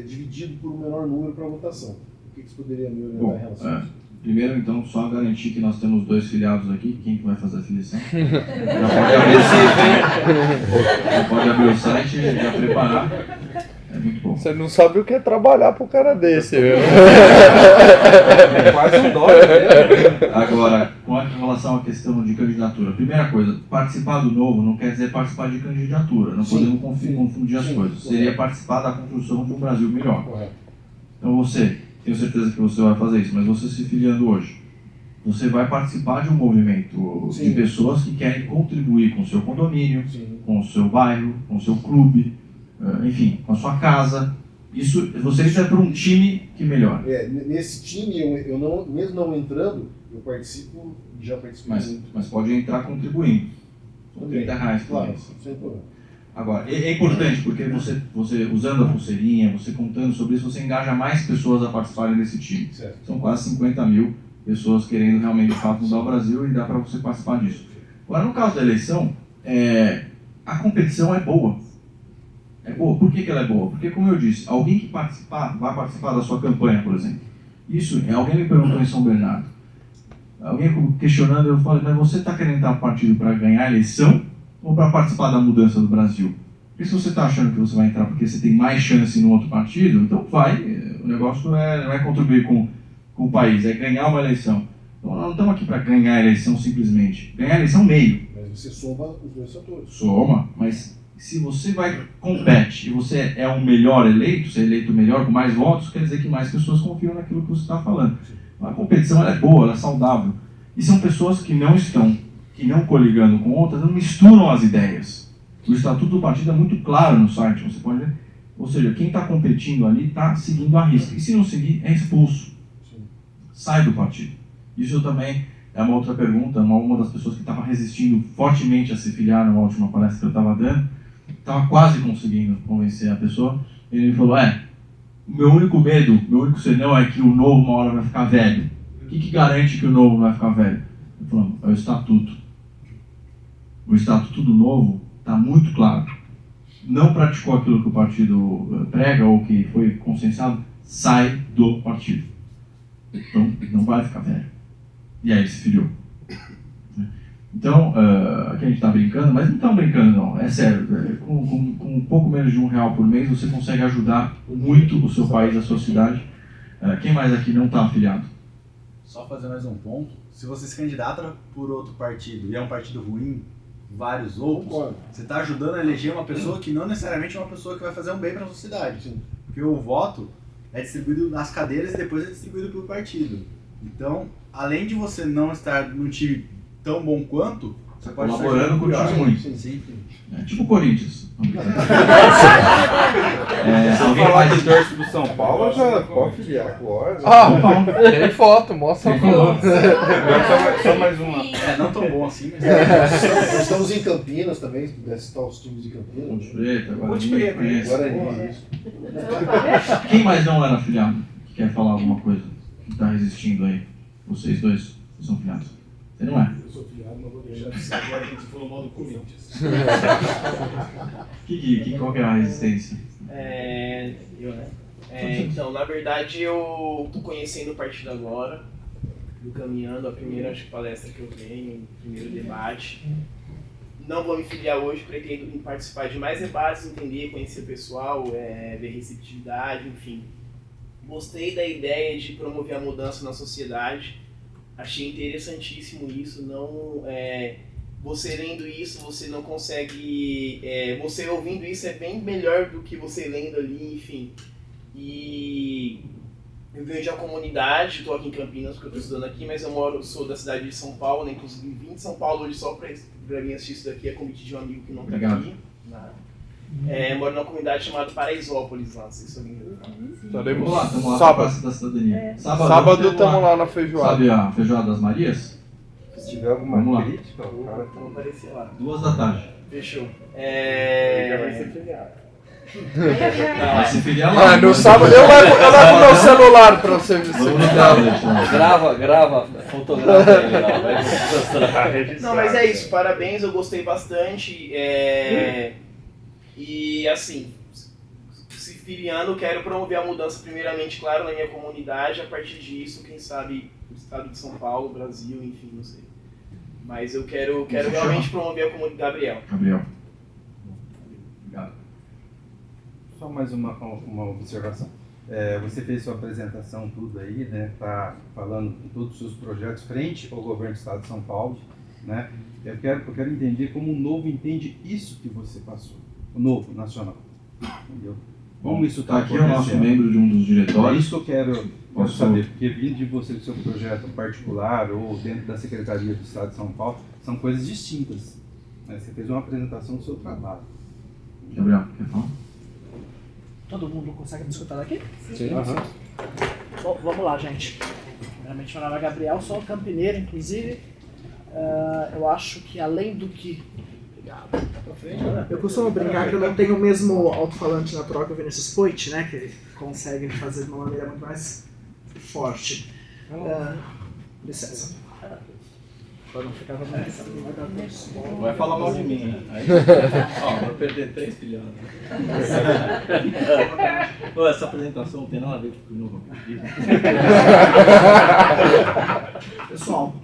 dividido por um menor número para votação. O que você poderia me orientar em relação a isso? Primeiro, então, só garantir que nós temos 2 filiados aqui. Quem que vai fazer a filiação? Já pode abrir o site e já preparar. É muito bom. Você não sabe o que é trabalhar pro cara desse, viu? É quase um dólar. Agora, com relação à questão de candidatura, primeira coisa, participar do novo não quer dizer participar de candidatura. Não podemos confundir as coisas. Seria participar da construção de um Brasil melhor. Correto. Então você, tenho certeza que você vai fazer isso, mas você se filiando hoje, você vai participar de um movimento de pessoas que querem contribuir com o seu condomínio, com o seu bairro, com o seu clube, enfim, com a sua casa. Isso, você é para um time que melhora. Nesse time, eu não, mesmo não entrando, eu participo, já participo muito. Mas pode entrar contribuindo. São R$30 por Claro, mês. sem problema. Agora, é importante porque você usando a pulseirinha, você contando sobre isso, você engaja mais pessoas a participarem desse time. Certo. São quase 50 mil pessoas querendo realmente, de fato, mudar o Brasil e dá para você participar disso. Agora, no caso da eleição, a competição é boa. É boa. Por que ela é boa? Porque, como eu disse, alguém que vai participar da sua campanha, por exemplo. Isso, alguém me perguntou em São Bernardo. Alguém questionando, eu falei, mas você está querendo entrar no partido para ganhar a eleição ou para participar da mudança do Brasil? Porque se você está achando que você vai entrar porque você tem mais chance no outro partido, então vai. O negócio não é contribuir com o país, é ganhar uma eleição. Então nós não estamos aqui para ganhar a eleição simplesmente. Ganhar a eleição meio. Mas você soma os dois fatores. Soma, mas se você compete e você é o melhor eleito, você é eleito melhor com mais votos, quer dizer que mais pessoas confiam naquilo que você está falando. A competição ela é boa, ela é saudável. E são pessoas que não coligando com outras, não misturam as ideias. O estatuto do partido é muito claro no site, você pode ver. Ou seja, quem está competindo ali está seguindo a risca. E se não seguir, é expulso. Sai do partido. Isso também é uma outra pergunta. Uma das pessoas que estava resistindo fortemente a se filiar na última palestra que eu estava dando, estava quase conseguindo convencer a pessoa. Ele me falou, o meu único medo, meu único senão é que o novo uma hora vai ficar velho. O que garante que o novo vai ficar velho? Ele falou, é o estatuto. O estatuto do novo está muito claro. Não praticou aquilo que o partido prega ou que foi consensado, sai do partido. Então, não vai ficar velho. E aí ele se filiou. Então, aqui a gente está brincando, mas não estamos brincando não, é sério. Com um pouco menos de R$1 por mês, você consegue ajudar muito o seu país, a sua cidade. Quem mais aqui não está afiliado? Só fazer mais um ponto. Se você se candidata por outro partido e é um partido ruim, vários outros, você está ajudando a eleger uma pessoa que não necessariamente é uma pessoa que vai fazer um bem para a sociedade. Porque o voto é distribuído nas cadeiras e depois é distribuído pelo partido. Então, além de você não estar num time tão bom quanto, você pode Colaborando com o time ruim. Sim. É tipo o Corinthians. Se eu falar que torce pro São Paulo, já pode filiar. Tem foto, mostra a foto. Só mais uma. não tão bom assim, mas... Nós estamos em Campinas também, se puder citar os times de Campinas. Ponte Preta, Ponte Preta, conhece. Guarani, isso. Quem mais não era filiado? Que quer falar alguma coisa? Que está resistindo aí? Vocês dois são filiados. Você não é? Eu sou filiado, mas vou deixar de ser agora que a gente falou mal do Corinthians. Qual que é a resistência? Eu, né? Então, na verdade, eu tô conhecendo o partido agora, caminhando a primeira palestra que eu venho, o primeiro debate. Não vou me filiar hoje, pretendo participar de mais debates, entender, conhecer o pessoal, ver receptividade, enfim. Gostei da ideia de promover a mudança na sociedade. Achei interessantíssimo isso. Não, você lendo isso, você não consegue... você ouvindo isso é bem melhor do que você lendo ali, enfim. E eu venho de uma comunidade, estou aqui em Campinas porque eu estou estudando aqui, mas sou da cidade de São Paulo, né? Inclusive vim de São Paulo hoje só para vir assistir isso daqui, a convite de um amigo que não está aqui. Moro numa comunidade chamada Paraisópolis lá, não sei se alguém já Vamos lá, estamos lá Sábado. na Praça da Cidadania. Sábado estamos lá na feijoada. Sabe a feijoada das Marias? Se tiver alguma Vamos lá. crítica, o cara vou aparecer lá. 14h. Fechou. Já vai ser filiado. Vai se filiar lá. No sábado eu levo meu celular pra você ver. Vamos no tablet lá. Grava, fotografa ele lá, vai mostrar. Não, mas é isso, parabéns, eu gostei bastante. E assim, se filiando, eu quero promover a mudança primeiramente, claro, na minha comunidade, a partir disso, quem sabe, o estado de São Paulo, Brasil, enfim, não sei. Mas eu quero realmente promover a comunidade. Gabriel. Obrigado. Só mais uma observação. Você fez sua apresentação tudo aí, né? Tá falando de todos os seus projetos frente ao governo do estado de São Paulo, né? Eu quero entender como o Novo entende isso que você passou. O Novo Nacional. Entendeu? Como isso está Aqui é o nosso membro de um dos É diretórios. isso que eu quero saber, porque vindo de você do seu projeto particular ou dentro da Secretaria do Estado de São Paulo, são coisas distintas. Né? Você fez uma apresentação do seu trabalho. Gabriel, quer falar? Todo mundo consegue me escutar daqui? Sim. Bom, vamos lá, gente. Primeiramente, meu nome é Gabriel, sou campineiro, inclusive. Eu acho que além do que... Eu costumo brincar que eu não tenho o mesmo alto-falante natural que o Vinícius Poit, né? Que ele consegue fazer de uma maneira muito mais forte. Licença. Para não ficar Vai falar mal de mim, hein? Aí, vou perder 3 filhotes. Essa apresentação não tem nada a ver com o novo apelido. Pessoal,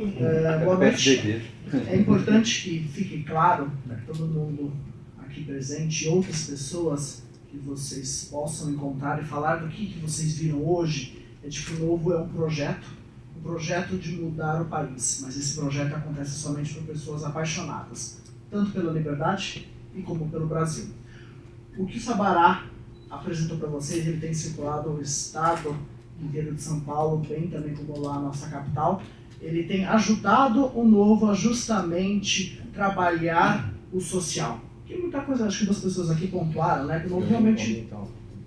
boa noite. É importante que fique claro para todo mundo aqui presente e outras pessoas que vocês possam encontrar e falar do que vocês viram hoje. De que o Novo é um projeto de mudar o país, mas esse projeto acontece somente por pessoas apaixonadas, tanto pela liberdade e como pelo Brasil. O que o Sabará apresentou para vocês, ele tem circulado o estado inteiro de São Paulo, bem também como lá a nossa capital. Ele tem ajudado o Novo a justamente trabalhar o social. Que muita coisa, acho que das pessoas aqui pontuaram, né? Que o Novo realmente...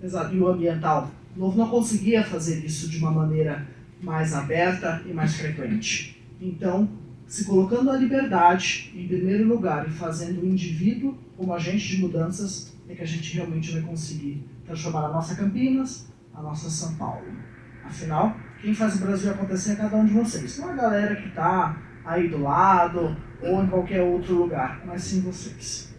Exato, e o ambiental. O Novo não conseguia fazer isso de uma maneira mais aberta e mais frequente. Então, se colocando a liberdade em primeiro lugar e fazendo o indivíduo como agente de mudanças, é que a gente realmente vai conseguir transformar a nossa Campinas, a nossa São Paulo. Afinal, quem faz o Brasil acontecer é cada um de vocês. Não a galera que está aí do lado ou em qualquer outro lugar, mas sim vocês.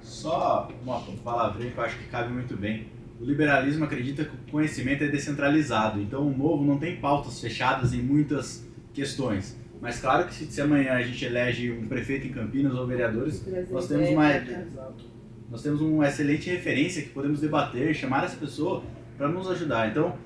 Só uma palavrinha que eu acho que cabe muito bem. O liberalismo acredita que o conhecimento é descentralizado, então o Novo não tem pautas fechadas em muitas questões. Mas claro que se amanhã a gente elege um prefeito em Campinas ou vereadores, nós temos uma excelente referência que podemos debater, chamar essa pessoa para nos ajudar. Então,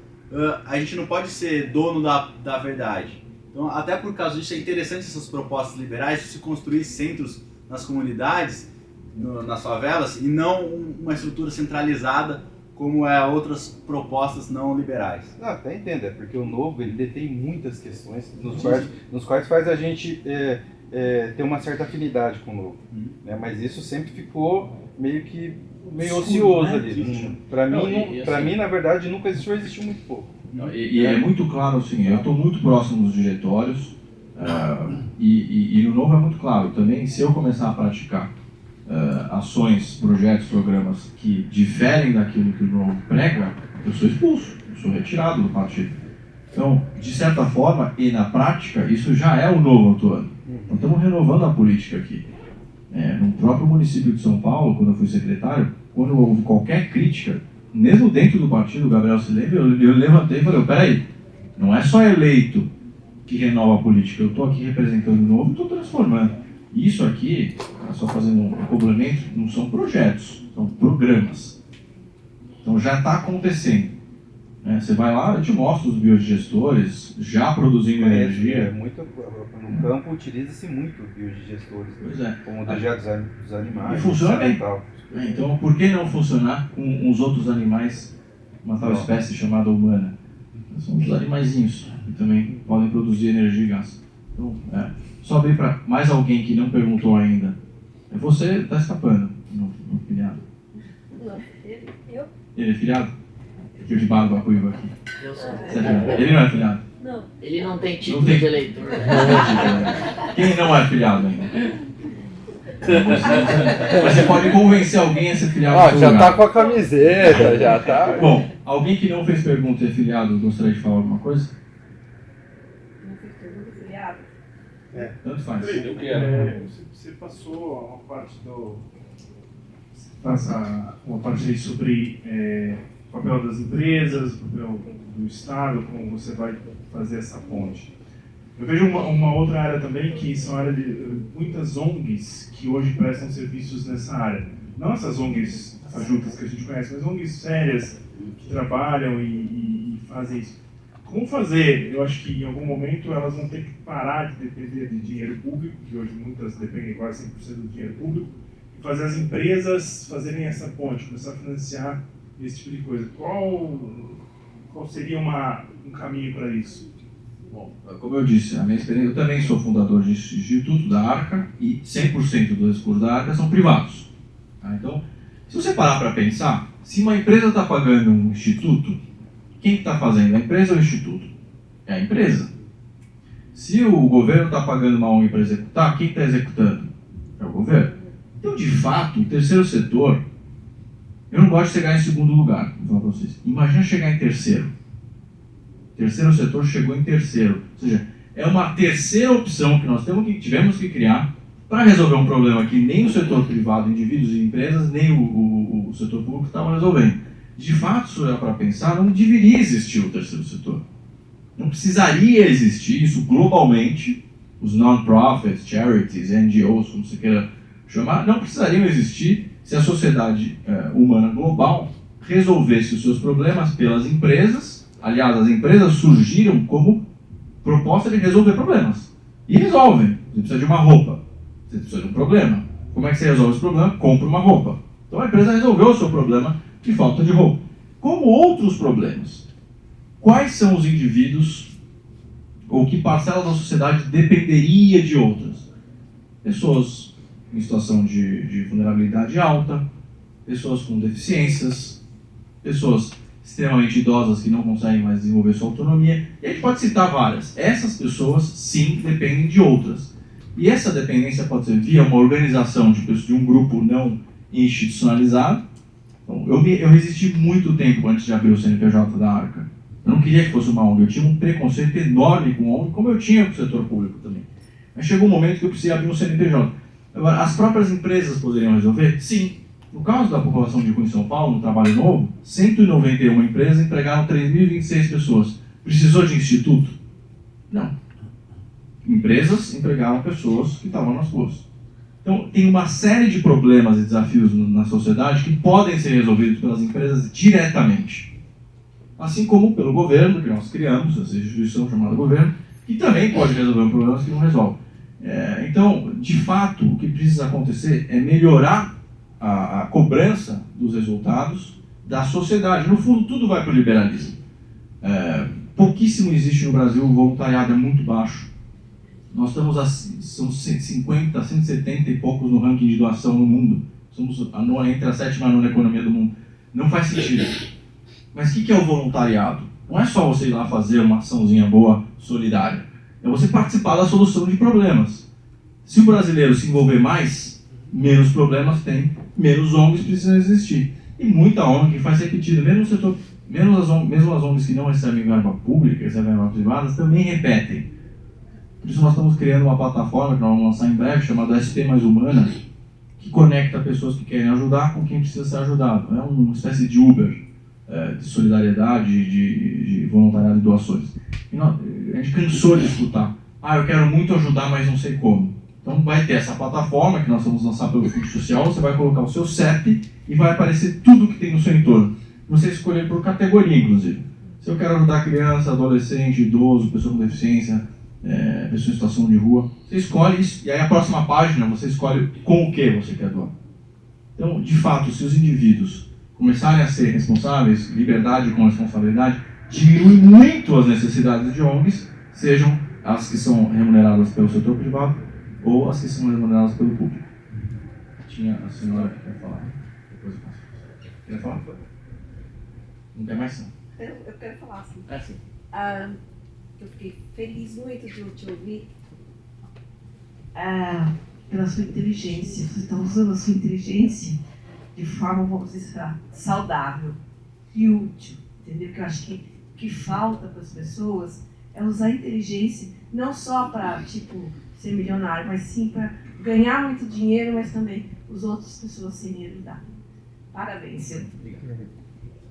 a gente não pode ser dono da verdade. Então, até por causa disso, é interessante essas propostas liberais de se construir centros nas comunidades, nas favelas, e não uma estrutura centralizada como é outras propostas não liberais. Não, até entendo, é porque o Novo ele detém muitas questões nos quais faz a gente ter uma certa afinidade com o Novo. Né? Mas isso sempre ficou meio ocioso ali. Para mim, na verdade, nunca existiu muito pouco. E é muito claro assim, eu estou muito próximo dos diretórios e no Novo é muito claro também, se eu começar a praticar ações, projetos, programas que diferem daquilo que o Novo prega, eu sou expulso, eu sou retirado do partido. Então, de certa forma, e na prática, isso já é o Novo atuando. Nós estamos renovando a política aqui. No próprio município de São Paulo, quando eu fui secretário, quando houve qualquer crítica, mesmo dentro do partido, o Gabriel se lembra, eu levantei e falei, peraí, não é só eleito que renova a política, eu estou aqui representando o Novo e estou transformando. Isso aqui, só fazendo um complemento, não são projetos, são programas. Então já está acontecendo. Você vai lá, eu te mostro os biodigestores já produzindo energia. No campo utiliza-se muito biodigestores, como o dos animais. E funciona bem. Então por que não funcionar com os outros animais, uma tal espécie chamada humana? São os animaizinhos que também podem produzir energia e gás. Então, só bem para mais alguém que não perguntou ainda. Você está escapando no filiado. Ele é filiado? Porque eu de barba ruiva aqui. Eu sou. Ele não é filiado? Não, ele não tem título de eleitor. Quem não é filiado ainda? Você pode convencer alguém a ser filiado. Já está com a camiseta, já está. Bom, alguém que não fez pergunta e é filiado, gostaria de falar alguma coisa? Não fez pergunta, filiado? Tanto faz. Você passou uma parte uma parte aí sobre o papel das empresas, o papel do Estado, como você vai fazer essa ponte. Eu vejo uma outra área também, que são a área de muitas ONGs que hoje prestam serviços nessa área. Não essas ONGs fajutas que a gente conhece, mas ONGs sérias que trabalham e fazem isso. Como fazer? Eu acho que em algum momento elas vão ter que parar de depender de dinheiro público, que hoje muitas dependem quase 100% do dinheiro público, e fazer as empresas fazerem essa ponte, começar a financiar esse tipo de coisa. Qual seria um caminho para isso? Bom, como eu disse, a minha experiência, eu também sou fundador de instituto da Arca e 100% dos recursos da Arca são privados. Então, se você parar para pensar, se uma empresa está pagando um instituto, quem está fazendo? A empresa ou o instituto? É a empresa. Se o governo está pagando uma ONG para executar, quem está executando? É o governo. Então, de fato, o terceiro setor, eu não gosto de chegar em segundo lugar, vou falar para vocês. Imagina chegar em terceiro. O terceiro setor chegou em terceiro. Ou seja, é uma terceira opção que nós tivemos que criar para resolver um problema que nem o setor privado, indivíduos e empresas, nem o setor público estavam resolvendo. De fato, se olhar para pensar, não deveria existir o terceiro setor. Não precisaria existir isso globalmente. Os non-profits, charities, NGOs, como você queira chamar, não precisariam existir se a sociedade humana global resolvesse os seus problemas pelas empresas. Aliás, as empresas surgiram como proposta de resolver problemas. E resolvem. Você precisa de uma roupa. Você precisa de um problema. Como é que você resolve esse problema? Compra uma roupa. Então a empresa resolveu o seu problema de falta de roupa. Como outros problemas, quais são os indivíduos ou que parcela da sociedade dependeria de outras? Pessoas em situação de vulnerabilidade alta, pessoas com deficiências, pessoas extremamente idosas que não conseguem mais desenvolver sua autonomia, e a gente pode citar várias. Essas pessoas, sim, dependem de outras. E essa dependência pode ser via uma organização de um grupo não institucionalizado. Então, eu resisti muito tempo antes de abrir o CNPJ da Arca. Eu não queria que fosse uma ONG, eu tinha um preconceito enorme com ONG, como eu tinha com o setor público também. Mas chegou um momento que eu precisei abrir um CNPJ. Agora, as próprias empresas poderiam resolver? Sim. No caso da população de Cunha em São Paulo, no Trabalho Novo, 191 empresas empregaram 3.026 pessoas. Precisou de instituto? Não. Empresas empregaram pessoas que estavam nas ruas. Então, tem uma série de problemas e desafios na sociedade que podem ser resolvidos pelas empresas diretamente. Assim como pelo governo, que nós criamos, essa instituição chamada governo, que também pode resolver problemas que não resolve. Então, de fato, o que precisa acontecer é melhorar a cobrança dos resultados da sociedade. No fundo, tudo vai para o liberalismo. Pouquíssimo existe no Brasil, o voluntariado é muito baixo. Nós estamos são 150, 170 e poucos no ranking de doação no mundo. Somos entre a 7ª e a 9ª economia do mundo. Não faz sentido. Mas o que é o voluntariado? Não é só você ir lá fazer uma açãozinha boa, solidária. É você participar da solução de problemas. Se o brasileiro se envolver mais, menos problemas tem, menos ONGs precisam existir. E muita ONG que faz repetido, mesmo as ONGs que não recebem verba pública, recebem verba privada, também repetem. Por isso nós estamos criando uma plataforma que nós vamos lançar em breve, chamada SP Mais Humana, que conecta pessoas que querem ajudar com quem precisa ser ajudado. É uma espécie de Uber de solidariedade, de voluntariado e doações. E a gente cansou de escutar, eu quero muito ajudar, mas não sei como. Então vai ter essa plataforma que nós vamos lançar pelo Fundo Social, você vai colocar o seu CEP e vai aparecer tudo que tem no seu entorno. Você escolher por categoria, inclusive. Se eu quero ajudar criança, adolescente, idoso, pessoa com deficiência, pessoa em situação de rua, você escolhe isso, e aí a próxima página você escolhe com o que você quer doar. Então, de fato, se os indivíduos começarem a ser responsáveis, liberdade com responsabilidade, diminui muito as necessidades de ONGs, sejam as que são remuneradas pelo setor privado ou as que são remuneradas pelo público. Tinha a senhora que quer falar. Depois eu passo. Quer falar? Não quer mais? Eu quero falar, sim. Sim. Eu fiquei feliz muito de te ouvir. Pela sua inteligência. Você está usando a sua inteligência de forma, vamos dizer, saudável e útil. Entendeu? Porque eu acho que o que falta para as pessoas é usar a inteligência não só para, ser milionário, mas sim para ganhar muito dinheiro, mas também as outras pessoas serem ajudar. Parabéns, Silvio. Obrigado.